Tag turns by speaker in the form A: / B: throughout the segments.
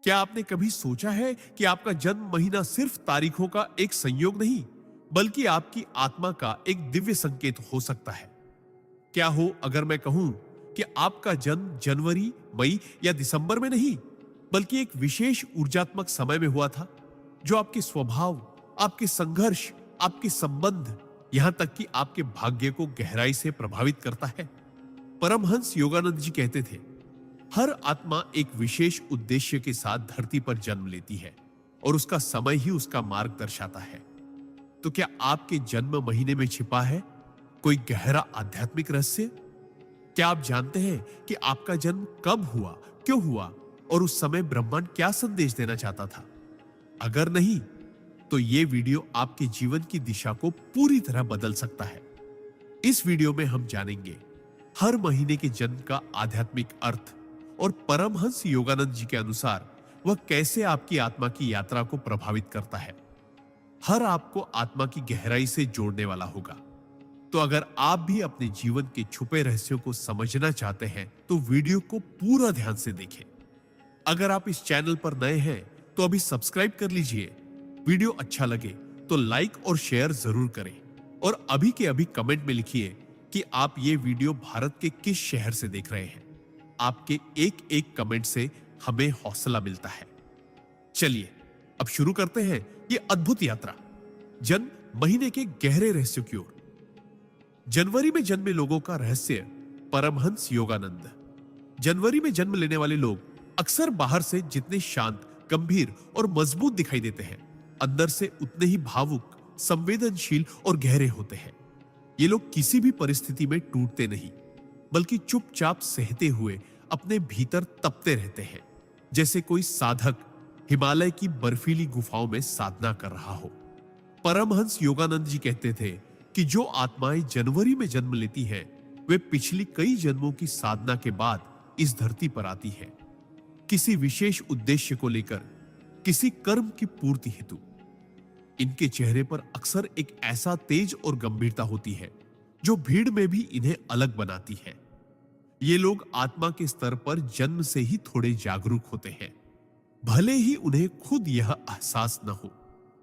A: क्या आपने कभी सोचा है कि आपका जन्म महीना सिर्फ तारीखों का एक संयोग नहीं, बल्कि आपकी आत्मा का एक दिव्य संकेत हो सकता है? क्या हो अगर मैं कहूं कि आपका जन्म जनवरी, मई या दिसंबर में नहीं, बल्कि एक विशेष ऊर्जात्मक समय में हुआ था, जो आपके स्वभाव, आपके संघर्ष, आपके संबंध, यहां तक कि आपके भाग्य को गहराई से प्रभावित करता है? परमहंस योगानंद जी कहते थे, हर आत्मा एक विशेष उद्देश्य के साथ धरती पर जन्म लेती है और उसका समय ही उसका मार्ग दर्शाता है। तो क्या आपके जन्म महीने में छिपा है कोई गहरा आध्यात्मिक रहस्य? क्या आप जानते हैं कि आपका जन्म कब हुआ, क्यों हुआ और उस समय ब्रह्मांड क्या संदेश देना चाहता था? अगर नहीं, तो यह वीडियो आपके जीवन की दिशा को पूरी तरह बदल सकता है। इस वीडियो में हम जानेंगे हर महीने के जन्म का आध्यात्मिक अर्थ और परमहंस योगानंद जी के अनुसार वह कैसे आपकी आत्मा की यात्रा को प्रभावित करता है। हर आपको आत्मा की गहराई से जोड़ने वाला होगा। तो अगर आप भी अपने जीवन के छुपे रहस्यों को समझना चाहते हैं तो वीडियो को पूरा ध्यान से देखें। अगर आप इस चैनल पर नए हैं तो अभी सब्सक्राइब कर लीजिए। वीडियो अच्छा लगे तो लाइक और शेयर जरूर करें और अभी के अभी कमेंट में लिखिए कि आप ये वीडियो भारत के किस शहर से देख रहे हैं। आपके एक एक कमेंट से हमें हौसला मिलता है। चलिए अब शुरू करते हैं ये अद्भुत यात्रा जन्म महीने के गहरे रहस्यों की ओर। जनवरी में जन्मे लोगों का रहस्य। परमहंस योगानंद। जनवरी में जन्म लेने वाले लोग अक्सर बाहर से जितने शांत, गंभीर और मजबूत दिखाई देते हैं, अंदर से उतने ही भावुक, संवेदनशील और गहरे होते हैं। ये लोग किसी भी परिस्थिति में टूटते नहीं, बल्कि चुपचाप सहते हुए अपने भीतर तपते रहते हैं, जैसे कोई साधक हिमालय की बर्फीली गुफाओं में साधना कर रहा हो। परमहंस योगानंद जी कहते थे कि जो आत्माएं जनवरी में जन्म लेती हैं, वे पिछली कई जन्मों की साधना के बाद इस धरती पर आती हैं, किसी विशेष उद्देश्य को लेकर, किसी कर्म की पूर्ति हेतु। इनके चेहरे पर अक्सर एक ऐसा तेज और गंभीरता होती है जो भीड़ में भी इन्हें अलग बनाती है। ये लोग आत्मा के स्तर पर जन्म से ही थोड़े जागरूक होते हैं, भले ही उन्हें खुद यह एहसास न हो।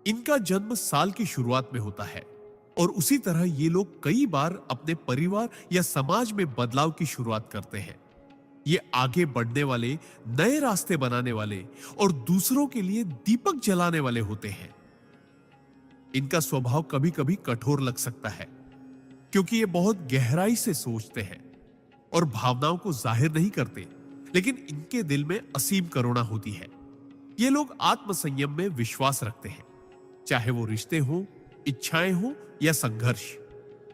A: इनका जन्म साल की शुरुआत में होता है और उसी तरह ये लोग कई बार अपने परिवार या समाज में बदलाव की शुरुआत करते हैं। ये आगे बढ़ने वाले, नए रास्ते बनाने वाले और दूसरों के लिए दीपक जलाने वाले होते हैं। इनका स्वभाव कभी कभी कठोर लग सकता है, क्योंकि ये बहुत गहराई से सोचते हैं और भावनाओं को जाहिर नहीं करते, लेकिन इनके दिल में असीम करुणा होती है। ये लोग आत्मसंयम में विश्वास रखते हैं, चाहे वो रिश्ते हो, इच्छाएं हो या संघर्ष।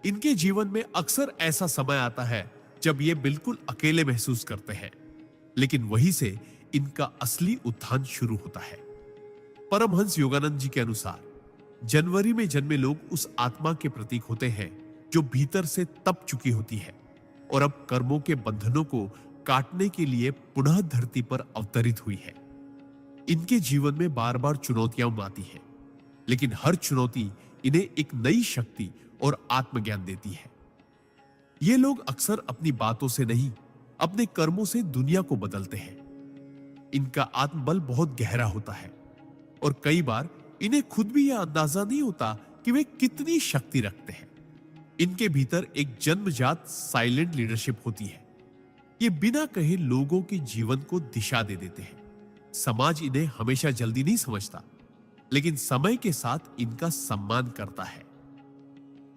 A: इनके जीवन में अक्सर ऐसा समय आता है जब ये बिल्कुल अकेले महसूस करते हैं, लेकिन वहीं से इनका असली उत्थान शुरू होता है। परमहंस योगानंद जी के अनुसार जनवरी में जन्मे लोग उस आत्मा के प्रतीक होते हैं जो भीतर से तप चुकी होती है और अब कर्मों के बंधनों को काटने के लिए पुनः धरती पर अवतरित हुई है। इनके जीवन में बार बार चुनौतियां आती हैं, लेकिन हर चुनौती इन्हें एक नई शक्ति और आत्मज्ञान देती है। ये लोग अक्सर अपनी बातों से नहीं, अपने कर्मों से दुनिया को बदलते हैं। इनका आत्मबल बहुत गहरा होता है और कई बार इन्हें खुद भी यह अंदाजा नहीं होता कि वे कितनी शक्ति रखते हैं। इनके भीतर एक जन्मजात साइलेंट लीडरशिप होती है। ये बिना कहे लोगों के जीवन को दिशा दे देते हैं। समाज इन्हें हमेशा जल्दी नहीं समझता, लेकिन समय के साथ इनका सम्मान करता है।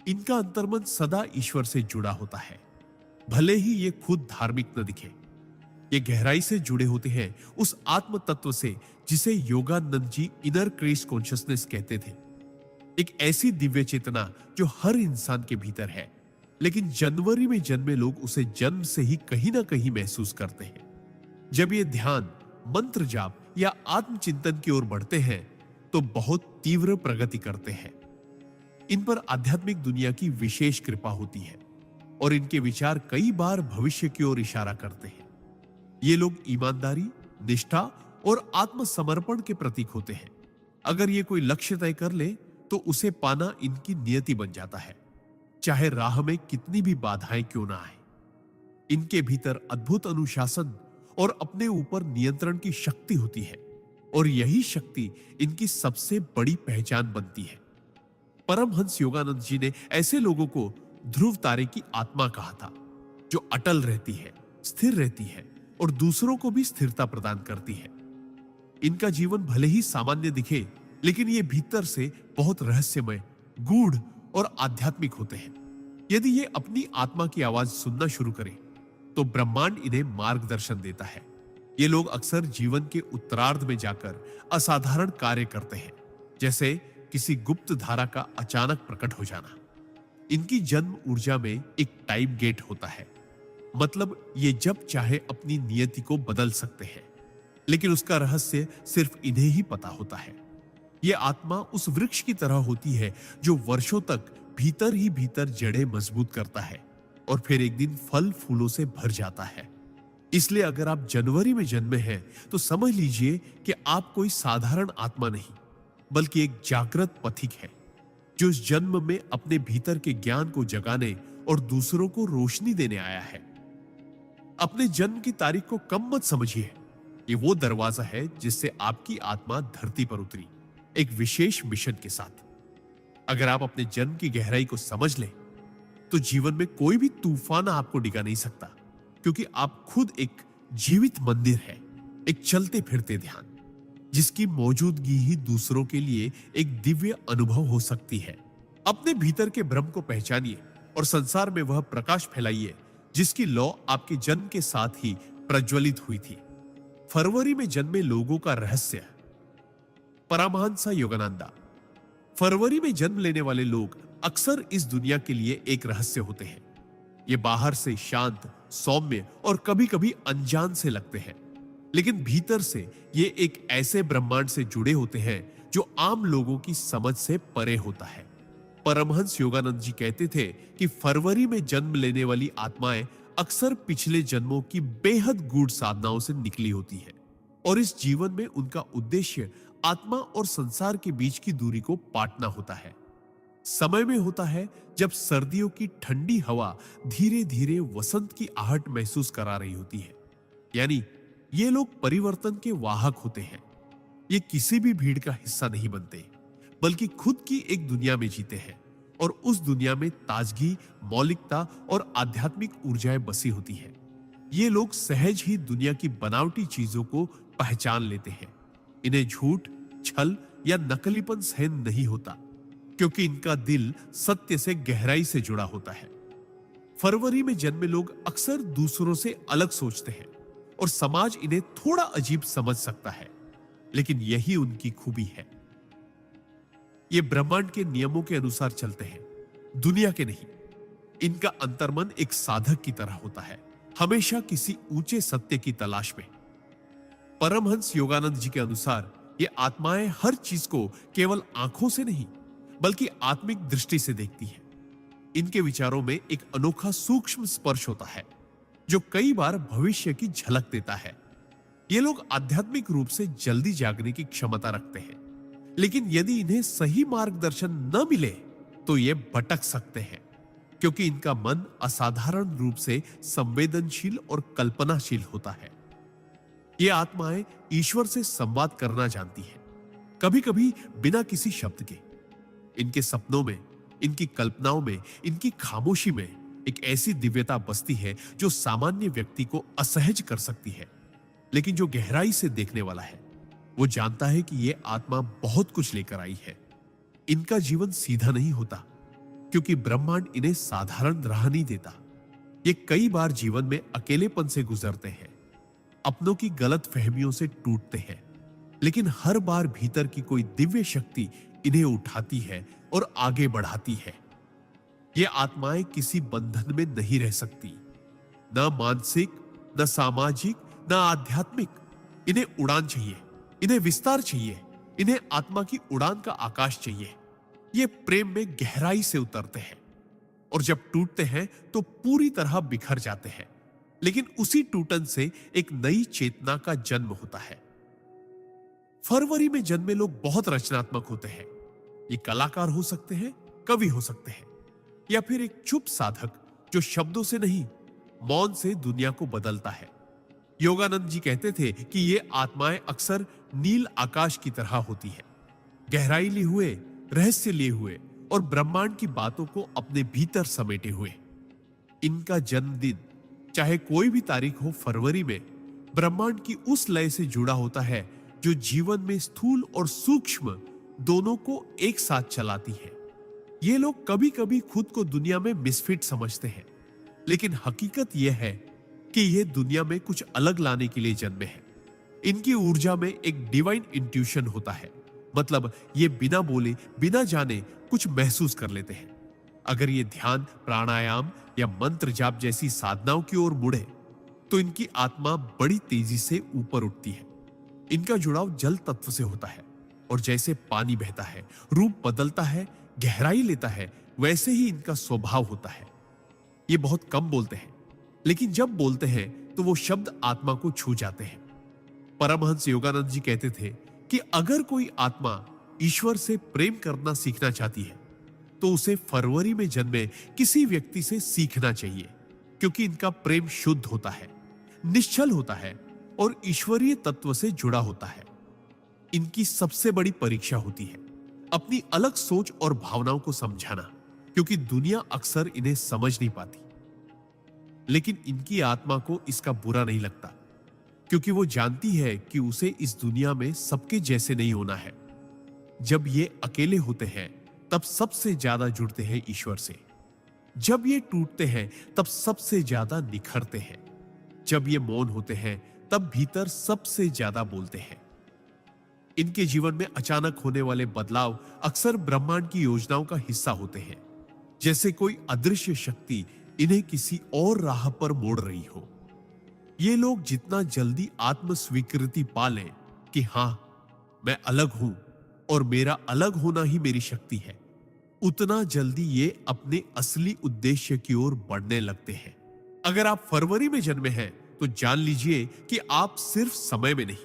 A: इनका अंतर्मन सदा ईश्वर से जुड़ा होता है, भले ही ये खुद धार्मिक न दिखे। ये गहराई से जुड़े होते हैं उस आत्म तत्व से जिसे Yogananda ji inner Christ consciousness कहते थे। एक ऐसी दिव्य चेतना जो हर इंसान के भीतर है, लेकिन जनवरी में जन्मे लोग उसे जन्म से ही कहीं ना कहीं महसूस करते हैं। जब ये ध्यान, मंत्र जाप या आत्मचिंतन की ओर बढ़ते हैं तो बहुत तीव्र प्रगति करते हैं। इन पर आध्यात्मिक दुनिया की विशेष कृपा होती है और इनके विचार कई बार भविष्य की ओर इशारा करते हैं। ये लोग ईमानदारी, निष्ठा और आत्मसमर्पण के प्रतीक होते हैं। अगर ये कोई लक्ष्य तय कर ले तो उसे पाना इनकी नियति बन जाता है, चाहे राह में कितनी भी बाधाएं क्यों ना आए। इनके भीतर अद्भुत अनुशासन और अपने ऊपर नियंत्रण की शक्ति होती है। और यही शक्ति इनकी सबसे बड़ी पहचान बनती है। परमहंस योगानंद जी ने ऐसे लोगों को ध्रुव तारे की आत्मा कहा था, जो अटल रहती है, स्थिर रहती है और दूसरों को भी स्थिरता प्रदान करती है। इनका जीवन भले ही सामान्य दिखे, लेकिन ये भीतर से बहुत रहस्यमय, गूढ़ और आध्यात्मिक होते हैं। यदि ये अपनी आत्मा की आवाज सुनना शुरू करें, तो ब्रह्मांड इन्हें मार्गदर्शन देता है। ये लोग अक्सर जीवन के उत्तरार्ध में जाकर असाधारण कार्य करते हैं, जैसे किसी गुप्त धारा का अचानक प्रकट हो जाना। इनकी जन्म ऊर्जा में एक टाइम गेट होता है, मतलब ये जब चाहे अपनी नियति को बदल सकते हैं, लेकिन उसका रहस्य सिर्फ इन्हें ही पता होता है। ये आत्मा उस वृक्ष की तरह होती है जो वर्षों तक भीतर ही भीतर जड़ें मजबूत करता है और फिर एक दिन फल फूलों से भर जाता है। इसलिए अगर आप जनवरी में जन्मे हैं, तो समझ लीजिए कि आप कोई साधारण आत्मा नहीं, बल्कि एक जागृत पथिक है, जो इस जन्म में अपने भीतर के ज्ञान को जगाने और दूसरों को रोशनी देने आया है। अपने जन्म की तारीख को कम मत समझिए। ये वो दरवाजा है जिससे आपकी आत्मा धरती पर उतरी, एक विशेष मिशन के साथ। अगर आप अपने जन्म की गहराई को समझ लें, तो जीवन में कोई भी तूफान आपको डिगा नहीं सकता, क्योंकि आप खुद एक जीवित मंदिर है, एक चलते फिरते ध्यान, जिसकी मौजूदगी ही दूसरों के लिए एक दिव्य अनुभव हो सकती है। अपने भीतर के ब्रह्म को पहचानिए और संसार में वह प्रकाश फैलाइए जिसकी लौ आपके जन्म के साथ ही प्रज्वलित हुई थी। फरवरी में जन्मे लोगों का रहस्य। परमहंस योगानंदा। फरवरी में जन्म लेने वाले लोग अक्सर इस दुनिया के लिए एक रहस्य होते हैं। ये बाहर से शांत, सौम्य और कभी-कभी अनजान से लगते हैं, लेकिन भीतर से ये एक ऐसे ब्रह्मांड से जुड़े होते हैं जो आम लोगों की समझ से परे होता है। परमहंस योगानंद जी कहते थे कि फरवरी में जन्म लेने वाली आत्माएं अक्सर पिछले जन्मों की बेहद गूढ़ साधनाओं से निकली होती है और इस जीवन में उनका उद्देश्य आत्मा और संसार के बीच की दूरी को पाटना होता है। समय में होता है जब सर्दियों की ठंडी हवा धीरे धीरे वसंत की आहट महसूस करा रही होती है। यानी ये लोग परिवर्तन के वाहक होते हैं। ये किसी भी भीड़ का हिस्सा नहीं बनते, बल्कि खुद की एक दुनिया में जीते हैं और उस दुनिया में ताजगी, मौलिकता और आध्यात्मिक ऊर्जाएं बसी होती है। ये लोग सहज ही दुनिया की बनावटी चीजों को पहचान लेते हैं। इन्हें झूठ, छल या नकलीपन सहन नहीं होता, क्योंकि इनका दिल सत्य से गहराई से जुड़ा होता है। फरवरी में जन्मे लोग अक्सर दूसरों से अलग सोचते हैं और समाज इन्हें थोड़ा अजीब समझ सकता है, लेकिन यही उनकी खूबी है। ये ब्रह्मांड के नियमों के अनुसार चलते हैं, दुनिया के नहीं। इनका अंतर्मन एक साधक की तरह होता है, हमेशा किसी ऊंचे सत्य की तलाश में। परमहंस योगानंद जी के अनुसार ये आत्माएं हर चीज को केवल आंखों से नहीं, बल्कि आत्मिक दृष्टि से देखती हैं। इनके विचारों में एक अनोखा सूक्ष्म स्पर्श होता है, जो कई बार भविष्य की झलक देता है। ये लोग आध्यात्मिक रूप से जल्दी जागने की क्षमता रखते हैं, लेकिन यदि इन्हें सही मार्गदर्शन न मिले तो ये भटक सकते हैं, क्योंकि इनका मन असाधारण रूप से संवेदनशील और कल्पनाशील होता है। ये आत्माएं ईश्वर से संवाद करना जानती हैं, कभी कभी बिना किसी शब्द के। इनके सपनों में, इनकी कल्पनाओं में, इनकी खामोशी में एक ऐसी दिव्यता बसती है जो सामान्य व्यक्ति को असहज कर सकती है। लेकिन जो गहराई से देखने वाला है, वो जानता है कि ये आत्मा बहुत कुछ लेकर आई है। इनका जीवन सीधा नहीं होता, क्योंकि ब्रह्मांड इन्हें साधारण राह नहीं देता। ये कई बार जीवन में अकेलेपन से गुजरते हैं, अपनों की गलत फहमियों से टूटते हैं, लेकिन हर बार भीतर की कोई दिव्य शक्ति इन्हें उठाती है और आगे बढ़ाती है। ये आत्माएं किसी बंधन में नहीं रह सकती, न मानसिक, न सामाजिक, न आध्यात्मिक। इन्हें उड़ान चाहिए, इन्हें विस्तार चाहिए, इन्हें आत्मा की उड़ान का आकाश चाहिए। ये प्रेम में गहराई से उतरते हैं और जब टूटते हैं तो पूरी तरह बिखर जाते हैं, लेकिन उसी टूटन से एक नई चेतना का जन्म होता है। फरवरी में जन्मे लोग बहुत रचनात्मक होते हैं। ये कलाकार हो सकते हैं, कवि हो सकते हैं, या फिर एक चुप साधक जो शब्दों से नहीं, मौन से दुनिया को बदलता है। योगानंद जी कहते थे कि ये आत्माएं अक्सर नील आकाश की तरह होती है, गहराई लिए हुए, रहस्य लिए हुए और ब्रह्मांड की बातों को अपने भीतर समेटे हुए। इनका जन्मदिन चाहे कोई भी तारीख हो फरवरी में, ब्रह्मांड की उस लय से जुड़ा होता है जो जीवन में स्थूल और सूक्ष्म दोनों को एक साथ चलाती है। ये लोग कभी कभी खुद को दुनिया में मिसफिट समझते हैं, लेकिन हकीकत यह है कि ये दुनिया में कुछ अलग लाने के लिए जन्मे हैं। इनकी ऊर्जा में एक डिवाइन इंट्यूशन होता है, मतलब ये बिना बोले बिना जाने कुछ महसूस कर लेते हैं। अगर ये ध्यान, प्राणायाम या मंत्र जाप जैसी साधनाओं की ओर मुड़े तो इनकी आत्मा बड़ी तेजी से ऊपर उठती है। इनका जुड़ाव जल तत्व से होता है और जैसे पानी बहता है, रूप बदलता है, गहराई लेता है, वैसे ही इनका स्वभाव होता है। ये बहुत कम बोलते हैं, लेकिन जब बोलते हैं तो वो शब्द आत्मा को छू जाते हैं। परमहंस योगानंद जी कहते थे कि अगर कोई आत्मा ईश्वर से प्रेम करना सीखना चाहती है तो उसे फरवरी में जन्मे किसी व्यक्ति से सीखना चाहिए, क्योंकि इनका प्रेम शुद्ध होता है, निश्चल होता है और ईश्वरीय तत्व से जुड़ा होता है। इनकी सबसे बड़ी परीक्षा होती है अपनी अलग सोच और भावनाओं को समझाना, क्योंकि दुनिया अक्सर इन्हें समझ नहीं पाती। लेकिन इनकी आत्मा को इसका बुरा नहीं लगता, क्योंकि वो जानती है कि उसे इस दुनिया में सबके जैसे नहीं होना है। जब ये अकेले होते हैं तब सबसे ज्यादा जुड़ते हैं ईश्वर से। जब ये टूटते हैं तब सबसे ज्यादा निखरते हैं। जब ये मौन होते हैं तब भीतर सबसे ज्यादा बोलते हैं। इनके जीवन में अचानक होने वाले बदलाव अक्सर ब्रह्मांड की योजनाओं का हिस्सा होते हैं, जैसे कोई अदृश्य शक्ति इन्हें किसी और राह पर मोड़ रही हो। ये लोग जितना जल्दी आत्म स्वीकृति पा लें कि हां, मैं अलग हूं और मेरा अलग होना ही मेरी शक्ति है, उतना जल्दी ये अपने असली उद्देश्य की ओर बढ़ने लगते हैं। अगर आप फरवरी में जन्मे हैं तो जान लीजिए कि आप सिर्फ समय में नहीं,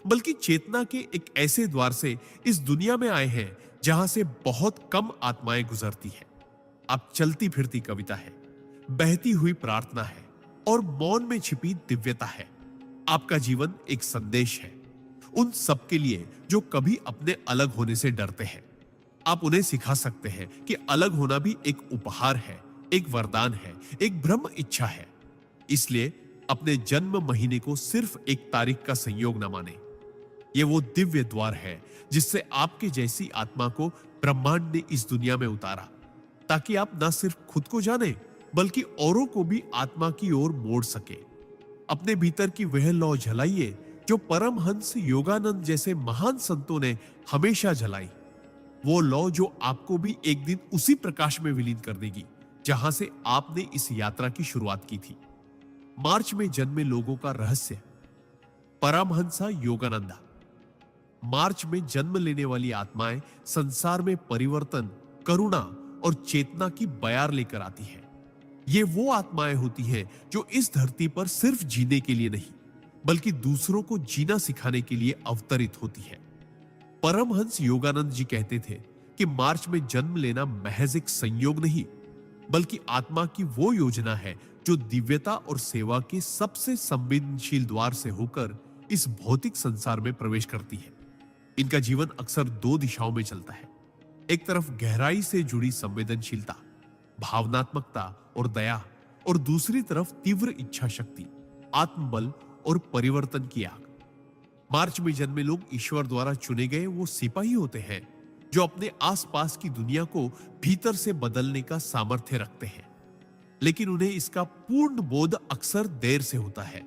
A: बल्कि चेतना के एक ऐसे द्वार से इस दुनिया में आए हैं जहां से बहुत कम आत्माएं गुजरती हैं। आप चलती फिरती कविता है, बहती हुई प्रार्थना है और मौन में छिपी दिव्यता है। आपका जीवन एक संदेश है उन सबके लिए जो कभी अपने अलग होने से डरते हैं। आप उन्हें सिखा सकते हैं कि अलग होना भी एक उपहार है, एक वरदान है, एक ब्रह्म इच्छा है। इसलिए अपने जन्म महीने को सिर्फ एक तारीख का संयोग न माने। ये वो दिव्य द्वार है जिससे आपके जैसी आत्मा को ब्रह्मांड ने इस दुनिया में उतारा, ताकि आप न सिर्फ खुद को जाने बल्कि औरों को भी आत्मा की ओर मोड़ सके। अपने भीतर की वह लौ जलाइए जो परमहंस योगानंद जैसे महान संतों ने हमेशा जलाई। वो लौ जो आपको भी एक दिन उसी प्रकाश में विलीन कर देगी जहां से आपने इस यात्रा की शुरुआत की थी। मार्च में जन्मे लोगों का रहस्य। परमहंसा योगानंदा। मार्च में जन्म लेने वाली आत्माएं संसार में परिवर्तन, करुणा और चेतना की बयार लेकर आती है। ये वो आत्माएं होती हैं जो इस धरती पर सिर्फ जीने के लिए नहीं, बल्कि दूसरों को जीना सिखाने के लिए अवतरित होती है। परमहंस योगानंद जी कहते थे कि मार्च में जन्म लेना महज एक संयोग नहीं, बल्कि आत्मा की वो योजना है जो दिव्यता और सेवा के सबसे संवेदनशील द्वार से होकर इस भौतिक संसार में प्रवेश करती है। इनका जीवन अक्सर दो दिशाओं में चलता है। एक तरफ गहराई से जुड़ी संवेदनशीलता, भावनात्मकता और दया, और दूसरी तरफ तीव्र इच्छा शक्ति, आत्मबल और परिवर्तन की आग। मार्च में जन्मे लोग ईश्वर द्वारा चुने गए वो सिपाही होते हैं जो अपने आसपास की दुनिया को भीतर से बदलने का सामर्थ्य रखते हैं, लेकिन उन्हें इसका पूर्ण बोध अक्सर देर से होता है।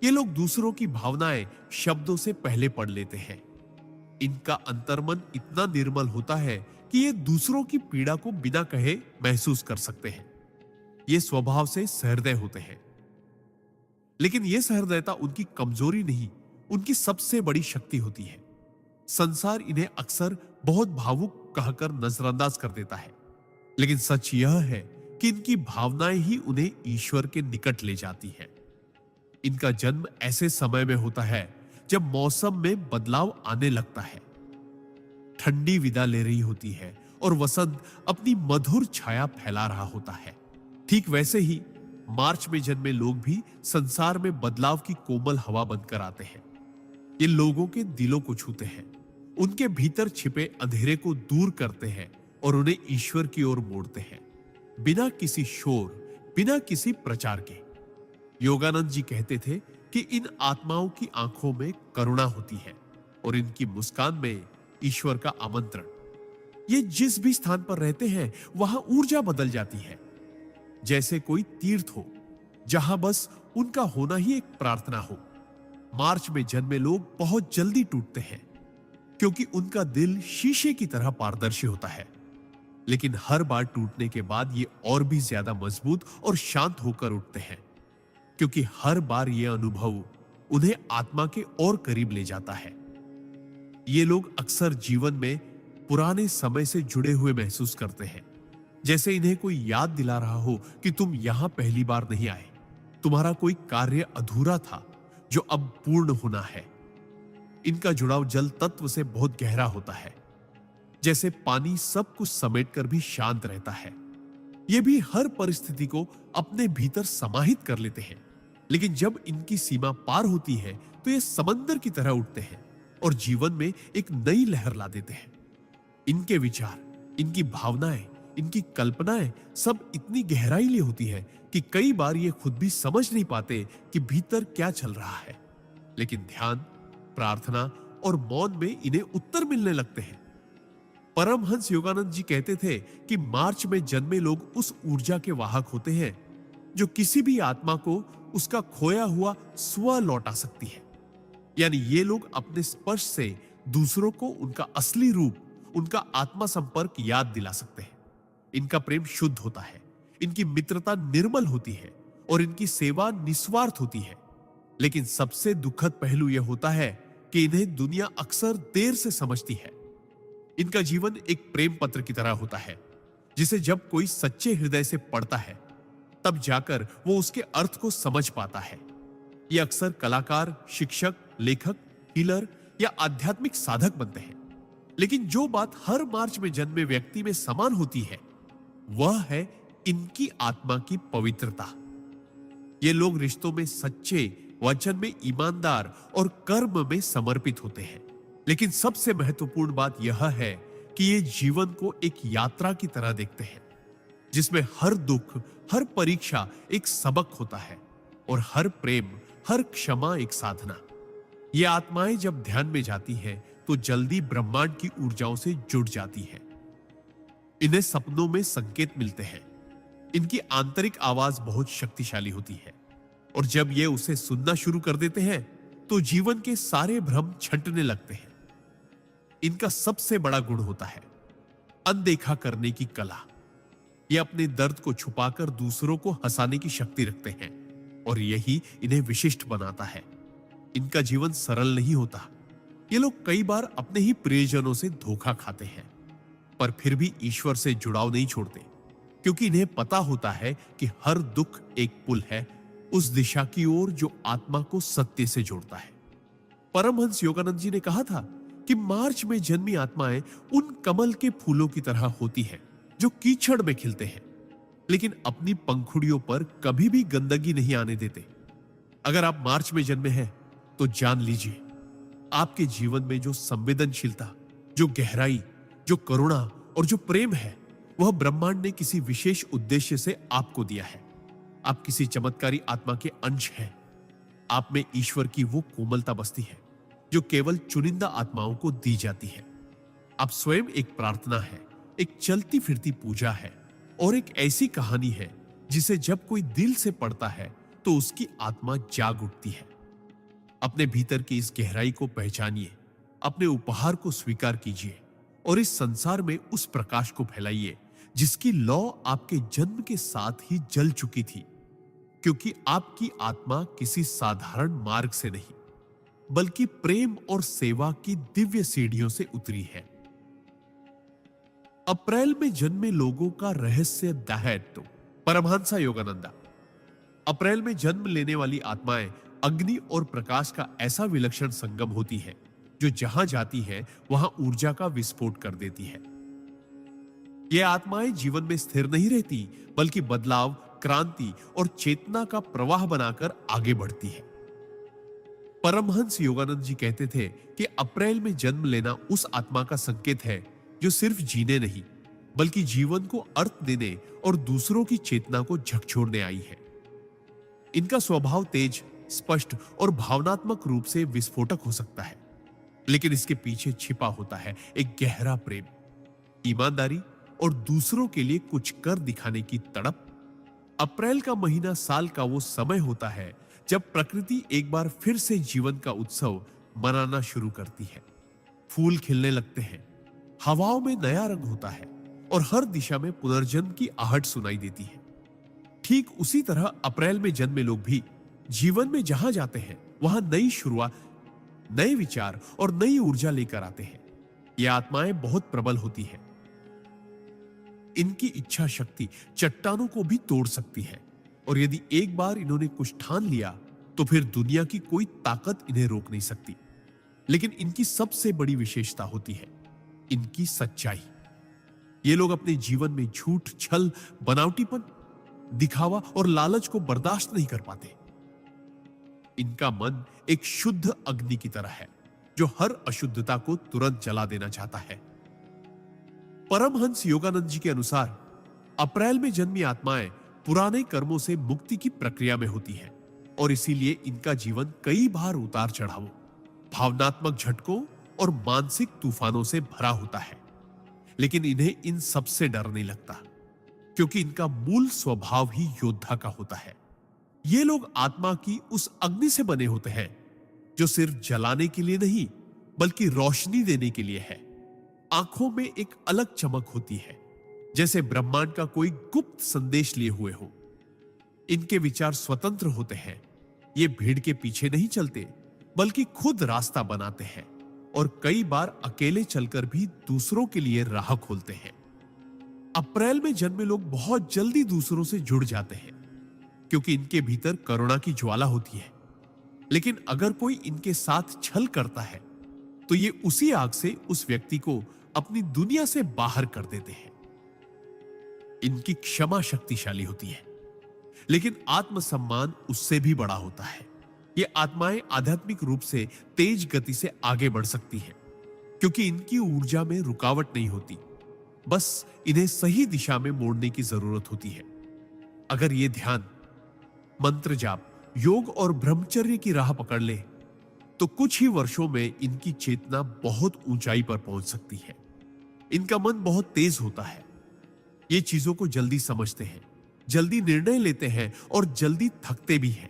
A: ये लोग दूसरों की भावनाएं शब्दों से पहले पढ़ लेते हैं। इनका अंतर्मन इतना निर्मल होता है कि ये दूसरों की पीड़ा को बिना कहे महसूस कर सकते हैं। ये स्वभाव से सहृदय होते हैं, लेकिन यह सहृदयता उनकी कमजोरी नहीं, उनकी सबसे बड़ी शक्ति होती है। संसार इन्हें अक्सर बहुत भावुक कहकर नजरअंदाज कर देता है, लेकिन सच यह है कि इनकी भावनाएं ही उन्हें ईश्वर के निकट ले जाती है। इनका जन्म ऐसे समय में होता है जब मौसम में बदलाव आने लगता है। ठंडी विदा ले रही होती है और वसंत अपनी मधुर छाया फैला रहा होता है। ठीक वैसे ही मार्च में जन्मे लोग भी संसार में बदलाव की कोमल हवा बनकर आते हैं। ये लोगों के दिलों को छूते हैं, उनके भीतर छिपे अंधेरे को दूर करते हैं और उन्हें ईश्वर की ओर मोड़ते हैं, बिना किसी शोर, बिना किसी प्रचार के। योगानंद जी कहते थे कि इन आत्माओं की आंखों में करुणा होती है और इनकी मुस्कान में ईश्वर का आमंत्रण। ये जिस भी स्थान पर रहते हैं वहां ऊर्जा बदल जाती है, जैसे कोई तीर्थ हो जहां बस उनका होना ही एक प्रार्थना हो। मार्च में जन्मे लोग बहुत जल्दी टूटते हैं क्योंकि उनका दिल शीशे की तरह पारदर्शी होता है, लेकिन हर बार टूटने के बाद ये और भी ज्यादा मजबूत और शांत होकर उठते हैं, क्योंकि हर बार यह अनुभव उन्हें आत्मा के और करीब ले जाता है। ये लोग अक्सर जीवन में पुराने समय से जुड़े हुए महसूस करते हैं, जैसे इन्हें कोई याद दिला रहा हो कि तुम यहां पहली बार नहीं आए, तुम्हारा कोई कार्य अधूरा था जो अब पूर्ण होना है। इनका जुड़ाव जल तत्व से बहुत गहरा होता है, जैसे पानी सब कुछ समेटकर भी शांत रहता है। ये भी हर परिस्थिति को अपने भीतर समाहित कर लेते हैं, लेकिन जब इनकी सीमा पार होती है तो ये समंदर की तरह उठते हैं और जीवन में एक नई लहर ला देते हैं। इनके विचार, इनकी भावनाएं, इनकी कल्पनाएं सब इतनी गहराई लिए होती है कि कई बार ये खुद भी समझ नहीं पाते कि भीतर क्या चल रहा है, लेकिन ध्यान, प्रार्थना और मौन में इन्हें उत्तर मिलने लगते हैं। परमहंस योगानंद जी कहते थे कि मार्च में जन्मे लोग उस ऊर्जा के वाहक होते हैं जो किसी भी आत्मा को उसका खोया हुआ स्व लौटा सकती है। यानी ये लोग अपने स्पर्श से दूसरों को उनका असली रूप, उनका आत्मा संपर्क याद दिला सकते हैं। इनका प्रेम शुद्ध होता है, इनकी मित्रता निर्मल होती है और इनकी सेवा निस्वार्थ होती है। लेकिन सबसे दुखद पहलू यह होता है कि इन्हें दुनिया अक्सर देर से समझती है। इनका जीवन एक प्रेम पत्र की तरह होता है, जिसे जब कोई सच्चे हृदय से पढ़ता है तब जाकर वो उसके अर्थ को समझ पाता है। ये अक्सर कलाकार, शिक्षक, लेखक, हीलर या आध्यात्मिक साधक बनते हैं, लेकिन जो बात हर मार्च में जन्मे व्यक्ति में समान होती है वह है इनकी आत्मा की पवित्रता। ये लोग रिश्तों में सच्चे, वचन में ईमानदार और कर्म में समर्पित होते हैं। लेकिन सबसे महत्वपूर्ण बात यह है कि ये जीवन को एक यात्रा की तरह देखते हैं, जिसमें हर दुख, हर परीक्षा एक सबक होता है और हर प्रेम, हर क्षमा एक साधना। ये आत्माएं जब ध्यान में जाती हैं तो जल्दी ब्रह्मांड की ऊर्जाओं से जुड़ जाती हैं। इन्हें सपनों में संकेत मिलते हैं। इनकी आंतरिक आवाज बहुत शक्तिशाली होती है और जब ये उसे सुनना शुरू कर देते हैं तो जीवन के सारे भ्रम छंटने लगते हैं। इनका सबसे बड़ा गुण होता है अनदेखा करने की कला। ये अपने दर्द को छुपाकर दूसरों को हंसाने की शक्ति रखते हैं और यही इन्हें विशिष्ट बनाता है। इनका जीवन सरल नहीं होता। ये लोग कई बार अपने ही प्रियजनों से धोखा खाते हैं, पर फिर भी ईश्वर से जुड़ाव नहीं छोड़ते, क्योंकि इन्हें पता होता है कि हर दुख एक पुल है उस दिशा की ओर जो आत्मा को सत्य से जोड़ता है। परमहंस योगानंद जी ने कहा था कि मार्च में जन्मी आत्माएं उन कमल के फूलों की तरह होती है जो कीचड़ में खिलते हैं, लेकिन अपनी पंखुड़ियों पर कभी भी गंदगी नहीं आने देते। अगर आप मार्च में जन्मे हैं तो जान लीजिए, आपके जीवन में जो संवेदनशीलता, जो गहराई, जो करुणा और जो प्रेम है, वह ब्रह्मांड ने किसी विशेष उद्देश्य से आपको दिया है। आप किसी चमत्कारी आत्मा के अंश हैं। आप में ईश्वर की वो कोमलता बसती है जो केवल चुनिंदा आत्माओं को दी जाती है। आप स्वयं एक प्रार्थना है, एक चलती फिरती पूजा है और एक ऐसी कहानी है जिसे जब कोई दिल से पढ़ता है तो उसकी आत्मा जाग उठती है। अपने भीतर की इस गहराई को पहचानिए, अपने उपहार को स्वीकार कीजिए और इस संसार में उस प्रकाश को फैलाइए जिसकी लौ आपके जन्म के साथ ही जल चुकी थी, क्योंकि आपकी आत्मा किसी साधारण मार्ग से नहीं बल्कि प्रेम और सेवा की दिव्य सीढ़ियों से उतरी है। अप्रैल में जन्मे लोगों का रहस्य दाहैत्व। परमहंसा योगानंदा। अप्रैल में जन्म लेने वाली आत्माएं अग्नि और प्रकाश का ऐसा विलक्षण संगम होती है जो जहां जाती है वहां ऊर्जा का विस्फोट कर देती है। ये आत्माएं जीवन में स्थिर नहीं रहती बल्कि बदलाव, क्रांति और चेतना का प्रवाह बनाकर आगे बढ़ती है। परमहंस योगानंद जी कहते थे कि अप्रैल में जन्म लेना उस आत्मा का संकेत है जो सिर्फ जीने नहीं बल्कि जीवन को अर्थ देने और दूसरों की चेतना को झकझोरने आई है। इनका स्वभाव तेज, स्पष्ट और भावनात्मक रूप से विस्फोटक हो सकता है, लेकिन इसके पीछे छिपा होता है एक गहरा प्रेम, ईमानदारी और दूसरों के लिए कुछ कर दिखाने की तड़प। अप्रैल का महीना साल का वो समय होता है जब प्रकृति एक बार फिर से जीवन का उत्सव मनाना शुरू करती है। फूल खिलने लगते हैं, हवाओं में नया रंग होता है और हर दिशा में पुनर्जन्म की आहट सुनाई देती है। ठीक उसी तरह अप्रैल में जन्मे लोग भी जीवन में जहां जाते हैं वहां नई शुरुआत, नए विचार और नई ऊर्जा लेकर आते हैं। ये आत्माएं बहुत प्रबल होती हैं। इनकी इच्छा शक्ति चट्टानों को भी तोड़ सकती है और यदि एक बार इन्होंने कुछ ठान लिया तो फिर दुनिया की कोई ताकत इन्हें रोक नहीं सकती। लेकिन इनकी सबसे बड़ी विशेषता होती है इनकी सच्चाई। ये लोग अपने जीवन में झूठ, छल, बनावटीपन, दिखावा और लालच को बर्दाश्त नहीं कर पाते। इनका मन एक शुद्ध अग्नि की तरह है जो हर अशुद्धता को तुरंत जला देना चाहता है। परमहंस योगानंद जी के अनुसार अप्रैल में जन्मी आत्माएं पुराने कर्मों से मुक्ति की प्रक्रिया में होती हैं और इसीलिए इनका जीवन कई बार उतार चढ़ावों, भावनात्मक झटकों और मानसिक तूफानों से भरा होता है। लेकिन इन्हें इन सब से डर नहीं लगता क्योंकि इनका मूल स्वभाव ही योद्धा का होता है। ये लोग आत्मा की उस अग्नि से बने होते हैं जो सिर्फ जलाने के लिए नहीं बल्कि रोशनी देने के लिए है। आंखों में एक अलग चमक होती है, जैसे ब्रह्मांड का कोई गुप्त संदेश लिए हुए हो। इनके विचार स्वतंत्र होते हैं। ये भीड़ के पीछे नहीं चलते बल्कि खुद रास्ता बनाते हैं और कई बार अकेले चलकर भी दूसरों के लिए राह खोलते हैं। अप्रैल में जन्मे लोग बहुत जल्दी दूसरों से जुड़ जाते हैं क्योंकि इनके भीतर करुणा की ज्वाला होती है। लेकिन अगर कोई इनके साथ छल करता है तो ये उसी आग से उस व्यक्ति को अपनी दुनिया से बाहर कर देते हैं। इनकी क्षमा शक्तिशाली होती है, लेकिन आत्मसम्मान उससे भी बड़ा होता है। ये आत्माएं आध्यात्मिक रूप से तेज गति से आगे बढ़ सकती हैं क्योंकि इनकी ऊर्जा में रुकावट नहीं होती, बस इन्हें सही दिशा में मोड़ने की जरूरत होती है। अगर ये ध्यान, मंत्र जाप, योग और ब्रह्मचर्य की राह पकड़ ले तो कुछ ही वर्षों में इनकी चेतना बहुत ऊंचाई पर पहुंच सकती है। इनका मन बहुत तेज होता है। ये चीजों को जल्दी समझते हैं, जल्दी निर्णय लेते हैं और जल्दी थकते भी हैं।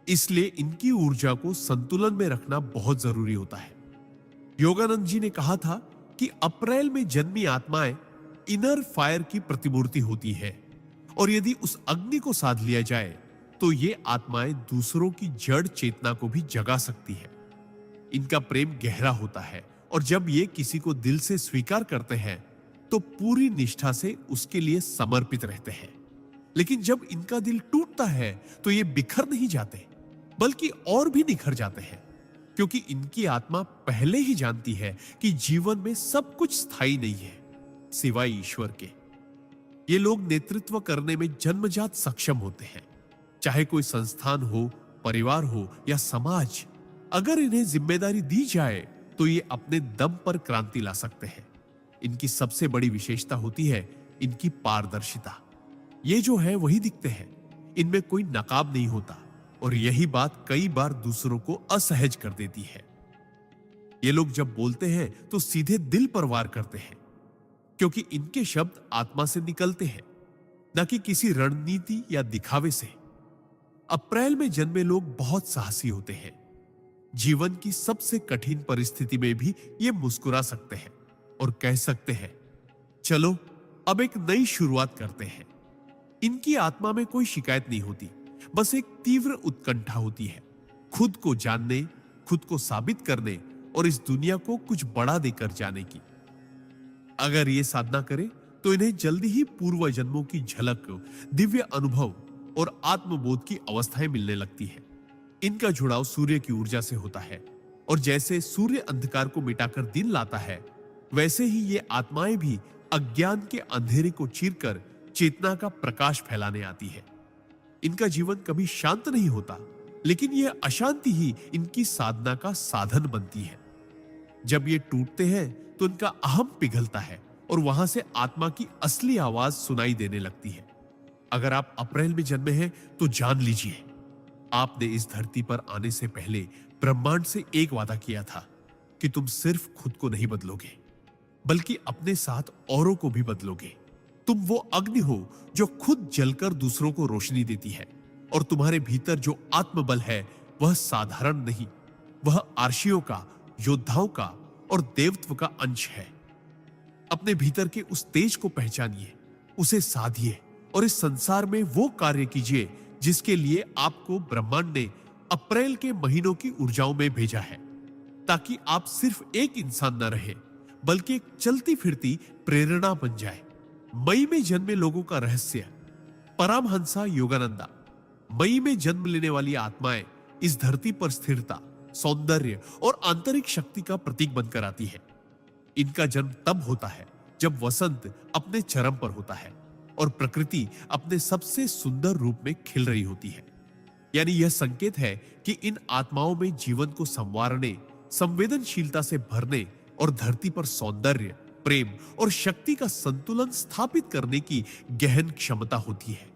A: इसलिए इनकी ऊर्जा को संतुलन में रखना बहुत जरूरी होता है। योगानंद जी ने कहा था कि अप्रैल में जन्मी आत्माएं इनर फायर की प्रतिमूर्ति होती है और यदि उस अग्नि को साध लिया जाए तो ये आत्माएं दूसरों की जड़ चेतना को भी जगा सकती है। इनका प्रेम गहरा होता है और जब ये किसी को दिल से स्वीकार करते हैं तो पूरी निष्ठा से उसके लिए समर्पित रहते हैं। लेकिन जब इनका दिल टूटता है तो ये बिखर नहीं जाते बल्कि और भी निखर जाते हैं क्योंकि इनकी आत्मा पहले ही जानती है कि जीवन में सब कुछ स्थायी नहीं है सिवाय ईश्वर के। ये लोग नेतृत्व करने में जन्मजात सक्षम होते हैं, चाहे कोई संस्थान हो, परिवार हो या समाज। अगर इन्हें जिम्मेदारी दी जाए तो ये अपने दम पर क्रांति ला सकते हैं। इनकी सबसे बड़ी विशेषता होती है इनकी पारदर्शिता। ये जो है वही दिखते हैं, इनमें कोई नकाब नहीं होता और यही बात कई बार दूसरों को असहज कर देती है। ये लोग जब बोलते हैं तो सीधे दिल पर वार करते हैं क्योंकि इनके शब्द आत्मा से निकलते हैं, न कि किसी रणनीति या दिखावे से। अप्रैल में जन्मे लोग बहुत साहसी होते हैं। जीवन की सबसे कठिन परिस्थिति में भी ये मुस्कुरा सकते हैं और कह सकते हैं, चलो अब एक नई शुरुआत करते हैं। इनकी आत्मा में कोई शिकायत नहीं होती, बस एक तीव्र उत्कंठा होती है, खुद को जानने, खुद को साबित करने और इस दुनिया को कुछ बड़ा देकर जाने की। अगर ये साधना करे तो इन्हें जल्दी ही पूर्व जन्मों की झलक, दिव्य अनुभव और आत्मबोध की अवस्थाएं मिलने लगती है। इनका जुड़ाव सूर्य की ऊर्जा से होता है और जैसे सूर्य अंधकार को मिटाकर दिन लाता है, वैसे ही ये आत्माएं भी अज्ञान के अंधेरे को चीरकर चेतना का प्रकाश फैलाने आती है। इनका जीवन कभी शांत नहीं होता, लेकिन यह अशांति ही इनकी साधना का साधन बनती है। जब ये टूटते हैं तो इनका अहम पिघलता है और वहां से आत्मा की असली आवाज सुनाई देने लगती है। अगर आप अप्रैल में जन्मे हैं तो जान लीजिए, आपने इस धरती पर आने से पहले ब्रह्मांड से एक वादा किया था कि तुम सिर्फ खुद को नहीं बदलोगे, बल्कि अपने साथ औरों को भी बदलोगे। तुम वो अग्नि हो जो खुद जलकर दूसरों को रोशनी देती है, और तुम्हारे भीतर जो आत्मबल है वह साधारण नहीं, वह आर्षियों का, योद्धाओं का और देवत्व का अंश है। अपने भीतर के उस तेज को पहचानिए, उसे साधिए और इस संसार में वो कार्य कीजिए जिसके लिए आपको ब्रह्मांड ने अप्रैल के महीनों की ऊर्जाओं में भेजा है, ताकि आप सिर्फ एक इंसान न रहे बल्कि एक चलती फिरती प्रेरणा बन जाए। मई में जन्मे लोगों का रहस्य। परमहंसा योगानंदा। मई में जन्म लेने वाली आत्माएं इस धरती पर स्थिरता, सौंदर्य और आंतरिक शक्ति का प्रतीक बनकर आती है। इनका जन्म तब होता है जब वसंत अपने चरम पर होता है और प्रकृति अपने सबसे सुंदर रूप में खिल रही होती है। यानी यह संकेत है कि इन आत्माओं में जीवन को संवारने, संवेदनशीलता से भरने और धरती पर सौंदर्य, प्रेम और शक्ति का संतुलन स्थापित करने की गहन क्षमता होती है।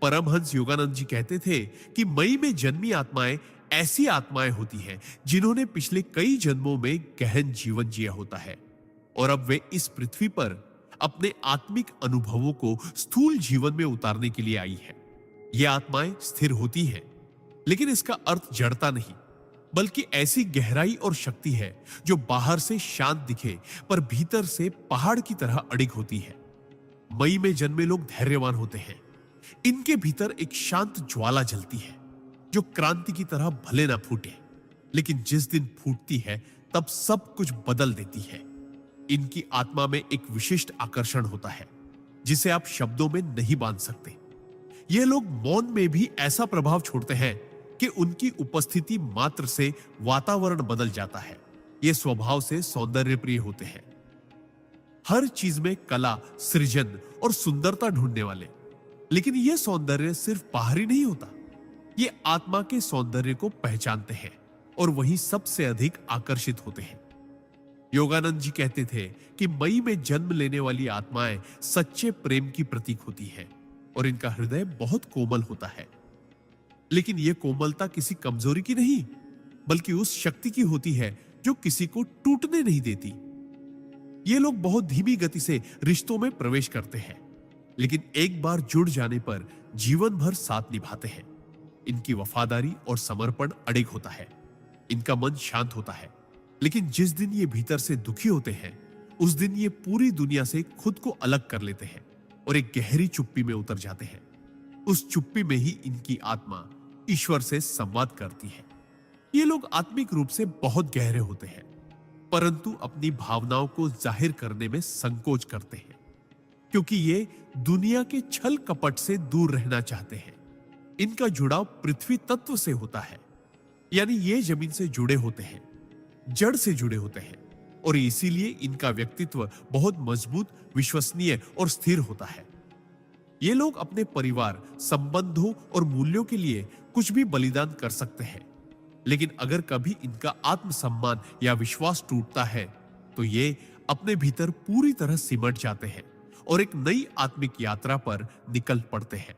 A: परमहंस योगानंद जी कहते थे कि मई में जन्मी आत्माएं ऐसी आत्माएं होती हैं जिन्होंने पिछले कई जन्मों में गहन जीवन जिया होता है और अब वे इस पृथ्वी पर अपने आत्मिक अनुभवों को स्थूल जीवन में उतारने के लिए आई है। ये आत्माएं स्थिर होती हैं, लेकिन इसका अर्थ जड़ता नहीं, बल्कि ऐसी गहराई और शक्ति है जो बाहर से शांत दिखे पर भीतर से पहाड़ की तरह अडिग होती है। मई में जन्मे लोग धैर्यवान होते हैं। इनके भीतर एक शांत ज्वाला जलती है जो क्रांति की तरह भले ना फूटे, लेकिन जिस दिन फूटती है तब सब कुछ बदल देती है। इनकी आत्मा में एक विशिष्ट आकर्षण होता है जिसे आप शब्दों में नहीं बांध सकते। ये लोग मौन में भी ऐसा प्रभाव छोड़ते हैं कि उनकी उपस्थिति मात्र से वातावरण बदल जाता है। ये स्वभाव से सौंदर्य प्रिय होते हैं, हर चीज में कला, सृजन और सुंदरता ढूंढने वाले। लेकिन यह सौंदर्य सिर्फ बाहरी नहीं होता, ये आत्मा के सौंदर्य को पहचानते हैं और वही सबसे अधिक आकर्षित होते हैं। योगानंद जी कहते थे कि मई में जन्म लेने वाली आत्माएं सच्चे प्रेम की प्रतीक होती है और इनका हृदय बहुत कोमल होता है। लेकिन यह कोमलता किसी कमजोरी की नहीं, बल्कि उस शक्ति की होती है जो किसी को टूटने नहीं देती। ये लोग बहुत धीमी गति से रिश्तों में प्रवेश करते हैं, लेकिन एक बार जुड़ जाने पर जीवन भर साथ निभाते हैं। इनकी वफादारी और समर्पण अडिग होता है। इनका मन शांत होता है, लेकिन जिस दिन ये भीतर से दुखी होते हैं उस दिन ये पूरी दुनिया से खुद को अलग कर लेते हैं और एक गहरी चुप्पी में उतर जाते हैं। उस चुप्पी में ही इनकी आत्मा ईश्वर से संवाद करती है। ये लोग आत्मिक रूप से बहुत गहरे होते हैं, परंतु अपनी भावनाओं को जाहिर करने में संकोच करते हैं, क्योंकि ये दुनिया के छल कपट से दूर रहना चाहते हैं। इनका जुड़ाव पृथ्वी तत्व से होता है, यानी ये जमीन से जुड़े होते हैं, जड़ से जुड़े होते हैं, और इसीलिए इनका व्यक्तित्व बहुत मजबूत, विश्वसनीय और स्थिर होता है। ये लोग अपने परिवार, संबंधों और मूल्यों के लिए कुछ भी बलिदान कर सकते हैं, लेकिन अगर कभी इनका आत्मसम्मान या विश्वास टूटता है तो ये अपने भीतर पूरी तरह सिमट जाते हैं और एक नई आत्मिक यात्रा पर निकल पड़ते हैं।